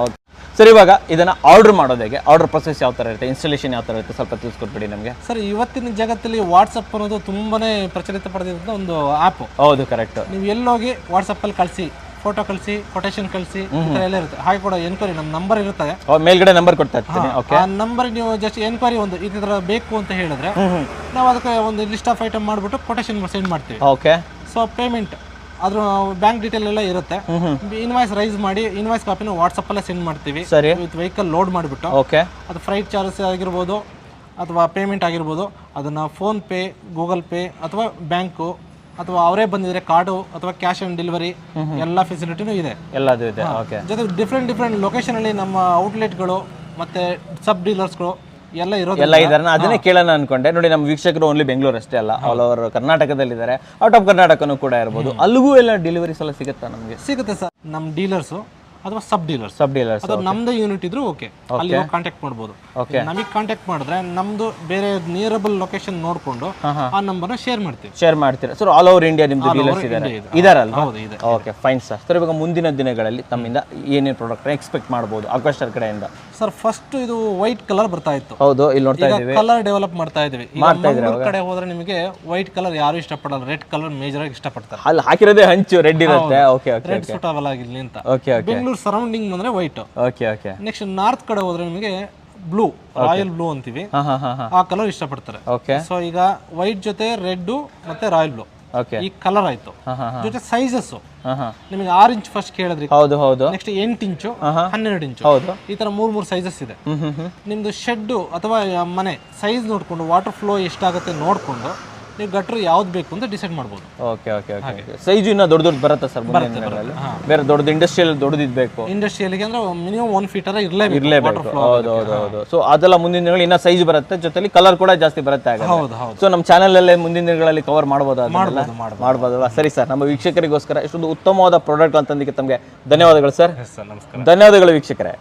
A: ಸರ್ ಇವಾಗ ಇದನ್ನ ಆರ್ಡರ್ ಮಾಡೋದು ಹೇಗೆ? ಆರ್ಡರ್ ಪ್ರೊಸೆಸ್ ಯಾವ ತರ ಇರುತ್ತೆ, ಇನ್ಸ್ಟಾಲೇಷನ್ ಯಾವ ತರ ಇರುತ್ತೆ, ಸ್ವಲ್ಪ ತಿಳಿಸ್ಕೊಟ್ಬಿಡಿ ನಮಗೆ.
B: ಸರ್ ಇವತ್ತಿನ ಜಗತ್ತಲ್ಲಿ ವಾಟ್ಸಪ್ ಅನ್ನೋದು ತುಂಬಾನೇ ಪ್ರಚಲಿತ ಪಡೆದಿರೋ ಒಂದು ಆ್ಯಪ್.
A: ಹೌದು, ಕರೆಕ್ಟ್.
B: ನೀವು ಎಲ್ಲೋಗಿ ವಾಟ್ಸಪ್ ಅಲ್ಲಿ ಕಳಿಸಿ, ಫೋಟೋ ಕಳಿಸಿ, ಕೊಟೇಶನ್ ಕಳಿಸಿ, ಎಲ್ಲ ಇರುತ್ತೆ. ಹಾಗೆ ಕೂಡ ಎನ್ಕ್ವೈರಿ ನಮ್ಮ ನಂಬರ್ ಇರುತ್ತದೆ,
A: ಮೇಲ್ಗಡೆ ನಂಬರ್ ಕೊಡ್ತಾ ಇರ್ತೀನಿ.
B: ಆ ನಂಬರ್ ನೀವು ಜಸ್ಟ್ ಎನ್ಕ್ವೈರಿ ಒಂದು ಈ ತರ ಬೇಕು ಅಂತ ಹೇಳಿದ್ರೆ ನಾವು ಅದಕ್ಕೆ ಒಂದು ಲಿಸ್ಟ್ ಆಫ್ ಐಟಮ್ ಮಾಡ್ಬಿಟ್ಟು ಕೊಟೇಶನ್ ಸೆಂಡ್ ಮಾಡ್ತೀವಿ.
A: ಓಕೆ.
B: ಸೊ ಪೇಮೆಂಟ್ ಅದ್ರ ಬ್ಯಾಂಕ್ ಡೀಟೇಲ್ ಎಲ್ಲ ಇರುತ್ತೆ. ಇನ್ವಾಯ್ಸ್ ರೈಸ್ ಮಾಡಿ ಇನ್ವಾಯ್ಸ್ ಕಾಪಿನ ವಾಟ್ಸಪ್ ಅಲ್ಲೇ ಸೆಂಡ್ ಮಾಡ್ತೀವಿ. ವಿತ್ ವೆಹಿಕಲ್ ಲೋಡ್ ಮಾಡಿಬಿಟ್ಟು ಅದು ಫ್ರೈಟ್ ಚಾರ್ಜಸ್ ಆಗಿರ್ಬೋದು ಅಥವಾ ಪೇಮೆಂಟ್ ಆಗಿರ್ಬೋದು, ಅದನ್ನ ಫೋನ್ ಪೇ, ಗೂಗಲ್ ಪೇ ಅಥವಾ ಬ್ಯಾಂಕು ಅಥವಾ ಅವರೇ ಬಂದಿದ್ರೆ ಕಾರ್ಡು ಅಥವಾ ಕ್ಯಾಶ್ ಆನ್ ಡೆಲಿವರಿ ಎಲ್ಲ ಫೆಸಿಲಿಟಿನೂ ಇದೆ.
A: ಎಲ್ಲದೂ ಇದೆ.
B: ಜೊತೆ ಡಿಫ್ರೆಂಟ್ ಲೊಕೇಶನ್ ಅಲ್ಲಿ ನಮ್ಮ ಔಟ್ಲೆಟ್ಗಳು ಮತ್ತೆ ಸಬ್ ಡೀಲರ್ಸ್ಗಳು ಎಲ್ಲ
A: ಇದ್ದಾರೆ. ಅದನ್ನೇ ಕೇಳೋಣ ಅನ್ಕೊಂಡೆ. ನೋಡಿ, ನಮ್ಮ ವೀಕ್ಷಕರು ಓನ್ಲಿ ಬೆಂಗಳೂರು ಅಷ್ಟೇ ಅಲ್ಲ, ಆಲ್ ಓವರ್ ಕರ್ನಾಟಕದಲ್ಲಿದ್ದಾರೆ, ಔಟ್ ಆಫ್ ಕರ್ನಾಟಕನೂ ಕೂಡ ಇರ್ಬೋದು. ಅಲ್ಲಿಗೂ ಎಲ್ಲ ಡೆಲಿವರೀಸ್ ಎಲ್ಲ ಸಿಗುತ್ತಾ ನಮಗೆ?
B: ಸಿಗುತ್ತೆ ಸರ್. ನಮ್ಮ ಡೀಲರ್ಸು ಅಥವಾ ಸಬ್ ಡೀಲರ್ಸ್ ಅದು ನಮ್ದೇ ಯೂನಿಟ್ ಇದ್ರು ಓಕೆ, ಅಲ್ಲಿ ಕಾಂಟ್ಯಾಕ್ಟ್ ಮಾಡ್ಬೋದು. ನಮಗೆ ಕಾಂಟ್ಯಾಕ್ಟ್ ಮಾಡಿದ್ರೆ ನಮ್ದು ಬೇರೆ ನಿಯರಬಲ್ ಲೊಕೇಶನ್ ನೋಡ್ಕೊಂಡು ಆ ನಂಬರ್ನ ಶೇರ್ ಮಾಡ್ತೀರಾ
A: ಸರ್? ಆಲ್ ಓವರ್ ಇಂಡಿಯಾ ನಿಮ್ದು ಡೀಲರ್ಸ್ ಇದಾರಲ್ವಾ? Okay, fine sir. ಸರ್ ಇವಾಗ ಮುಂದಿನ ದಿನಗಳಲ್ಲಿ ತಮ್ಮಿಂದ ಏನೇನು ಪ್ರಾಡಕ್ಟ್ ಎಕ್ಸ್ಪೆಕ್ಟ್ ಮಾಡಬಹುದು ಅಗ್ವಸ್ಟರ್ ಕಡೆಯಿಂದ?
B: ಸರ್ ಫಸ್ಟ್ ಇದು ವೈಟ್ ಕಲರ್ ಬರ್ತಾ ಇತ್ತು.
A: ಹೌದು, ಇಲ್ಲಿ ನೋಡ್ತಾ ಇದ್ದೀವಿ.
B: ಕಲರ್ ಡೆವಲಪ್ ಮಾಡ್ತಾ ಇದೀವಿ. ಮಂಗಳೂರು ಕಡೆ ಹೋದ್ರೆ ನಿಮಗೆ ವೈಟ್ ಕಲರ್ ಯಾರು ಇಷ್ಟಪಡಲ್ಲ, ರೆಡ್ ಕಲರ್ ಮೇಜರ್ ಆಗಿ ಇಷ್ಟಪಡ್ತಾರೆ.
A: ಅಲ್ಲಿ ಹಾಕಿರೋದೇ ಹಂಚು ರೆಡ್ ಇರುತ್ತೆ. ಓಕೆ ಓಕೆ,
B: ರೆಡ್ ಸೂಟಬಲ್ ಆಗಿರ್ಲಿ ಅಂತ.
A: Okay okay.
B: ಬೆಂಗಳೂರು ಸರೌಂಡಿಂಗ್ ಬಂದ್ರೆ white.
A: Okay okay.
B: Next north ಕಡೆ ಹೋದ್ರೆ ನಿಮಗೆ ಬ್ಲೂ, ರಾಯಲ್ ಬ್ಲೂ ಅಂತೀವಿ, ಆ ಕಲರ್ ಇಷ್ಟಪಡ್ತಾರೆ. ಸೊ ಈಗ ವೈಟ್ ಜೊತೆ ರೆಡ್ ಮತ್ತೆ ರಾಯಲ್ ಬ್ಲೂ ಈ ಕಲರ್ ಆಯ್ತು. ಜೊತೆ ಸೈಜಸ್ ನಿಮಗೆ 6 ಇಂಚ್ ಫಸ್ಟ್ ಕೇಳಿದ್ರಿ.
A: ಹೌದು.
B: ನೆಕ್ಸ್ಟ್ 8 ಇಂಚು, 12 ಇಂಚು, ಈ ತರ 3 ಸೈಜಸ್ ಇದೆ. ನಿಮ್ದು ಶೆಡ್ ಅಥವಾ ಮನೆ ಸೈಜ್ ನೋಡ್ಕೊಂಡು ವಾಟರ್ ಫ್ಲೋ ಎಷ್ಟಾಗುತ್ತೆ ನೋಡ್ಕೊಂಡು ನೀವು ಗಟ್ರು ಯಾವ್ದು ಬೇಕು ಅಂತ ಡಿಸೈಡ್ ಮಾಡ್ಬೋದು.
A: Okay okay okay. ಸೈಜ್ ಇನ್ನ ದೊಡ್ಡ ಬರುತ್ತೆ ಸರ್? ಬೇರೆ ದೊಡ್ಡದು ಇಂಡಸ್ಟ್ರಿಯಲ್ ದೊಡ್ಡದಿದ್ಬೇಕು.
B: ಇಂಡಸ್ಟ್ರಿಯಲ್ಗೆ ಅಂದ್ರೆ ಮಿನಿಮಮ್ 1 ಫೀಟ್
A: ಇರಲೇಬೇಕು. ಹೌದು. ಸೊ ಅದೆಲ್ಲ ಮುಂದಿನ ದಿನಗಳಲ್ಲಿ ಇನ್ನ ಸೈಜ್ ಬರುತ್ತೆ, ಜೊತೆಲಿ ಕಲರ್ ಕೂಡ ಜಾಸ್ತಿ ಬರುತ್ತೆ. ಸೊ ನಮ್ಮ ಚಾನೆಲ್ ಅಲ್ಲೇ ಮುಂದಿನ ದಿನಗಳಲ್ಲಿ ಕವರ್ ಮಾಡಬಹುದಲ್ವಾ? ಸರಿ ಸರ್, ನಮ್ಮ ವೀಕ್ಷಕರಿಗೋಸ್ಕರ ಇಷ್ಟೊಂದು ಉತ್ತಮವಾದ ಪ್ರಾಡಕ್ಟ್ ಅಂತಂದಕ್ಕೆ ತಮಗೆ ಧನ್ಯವಾದಗಳು ಸರ್.
B: ನಮಸ್ಕಾರ.
A: ಧನ್ಯವಾದಗಳು ವೀಕ್ಷಕರೇ.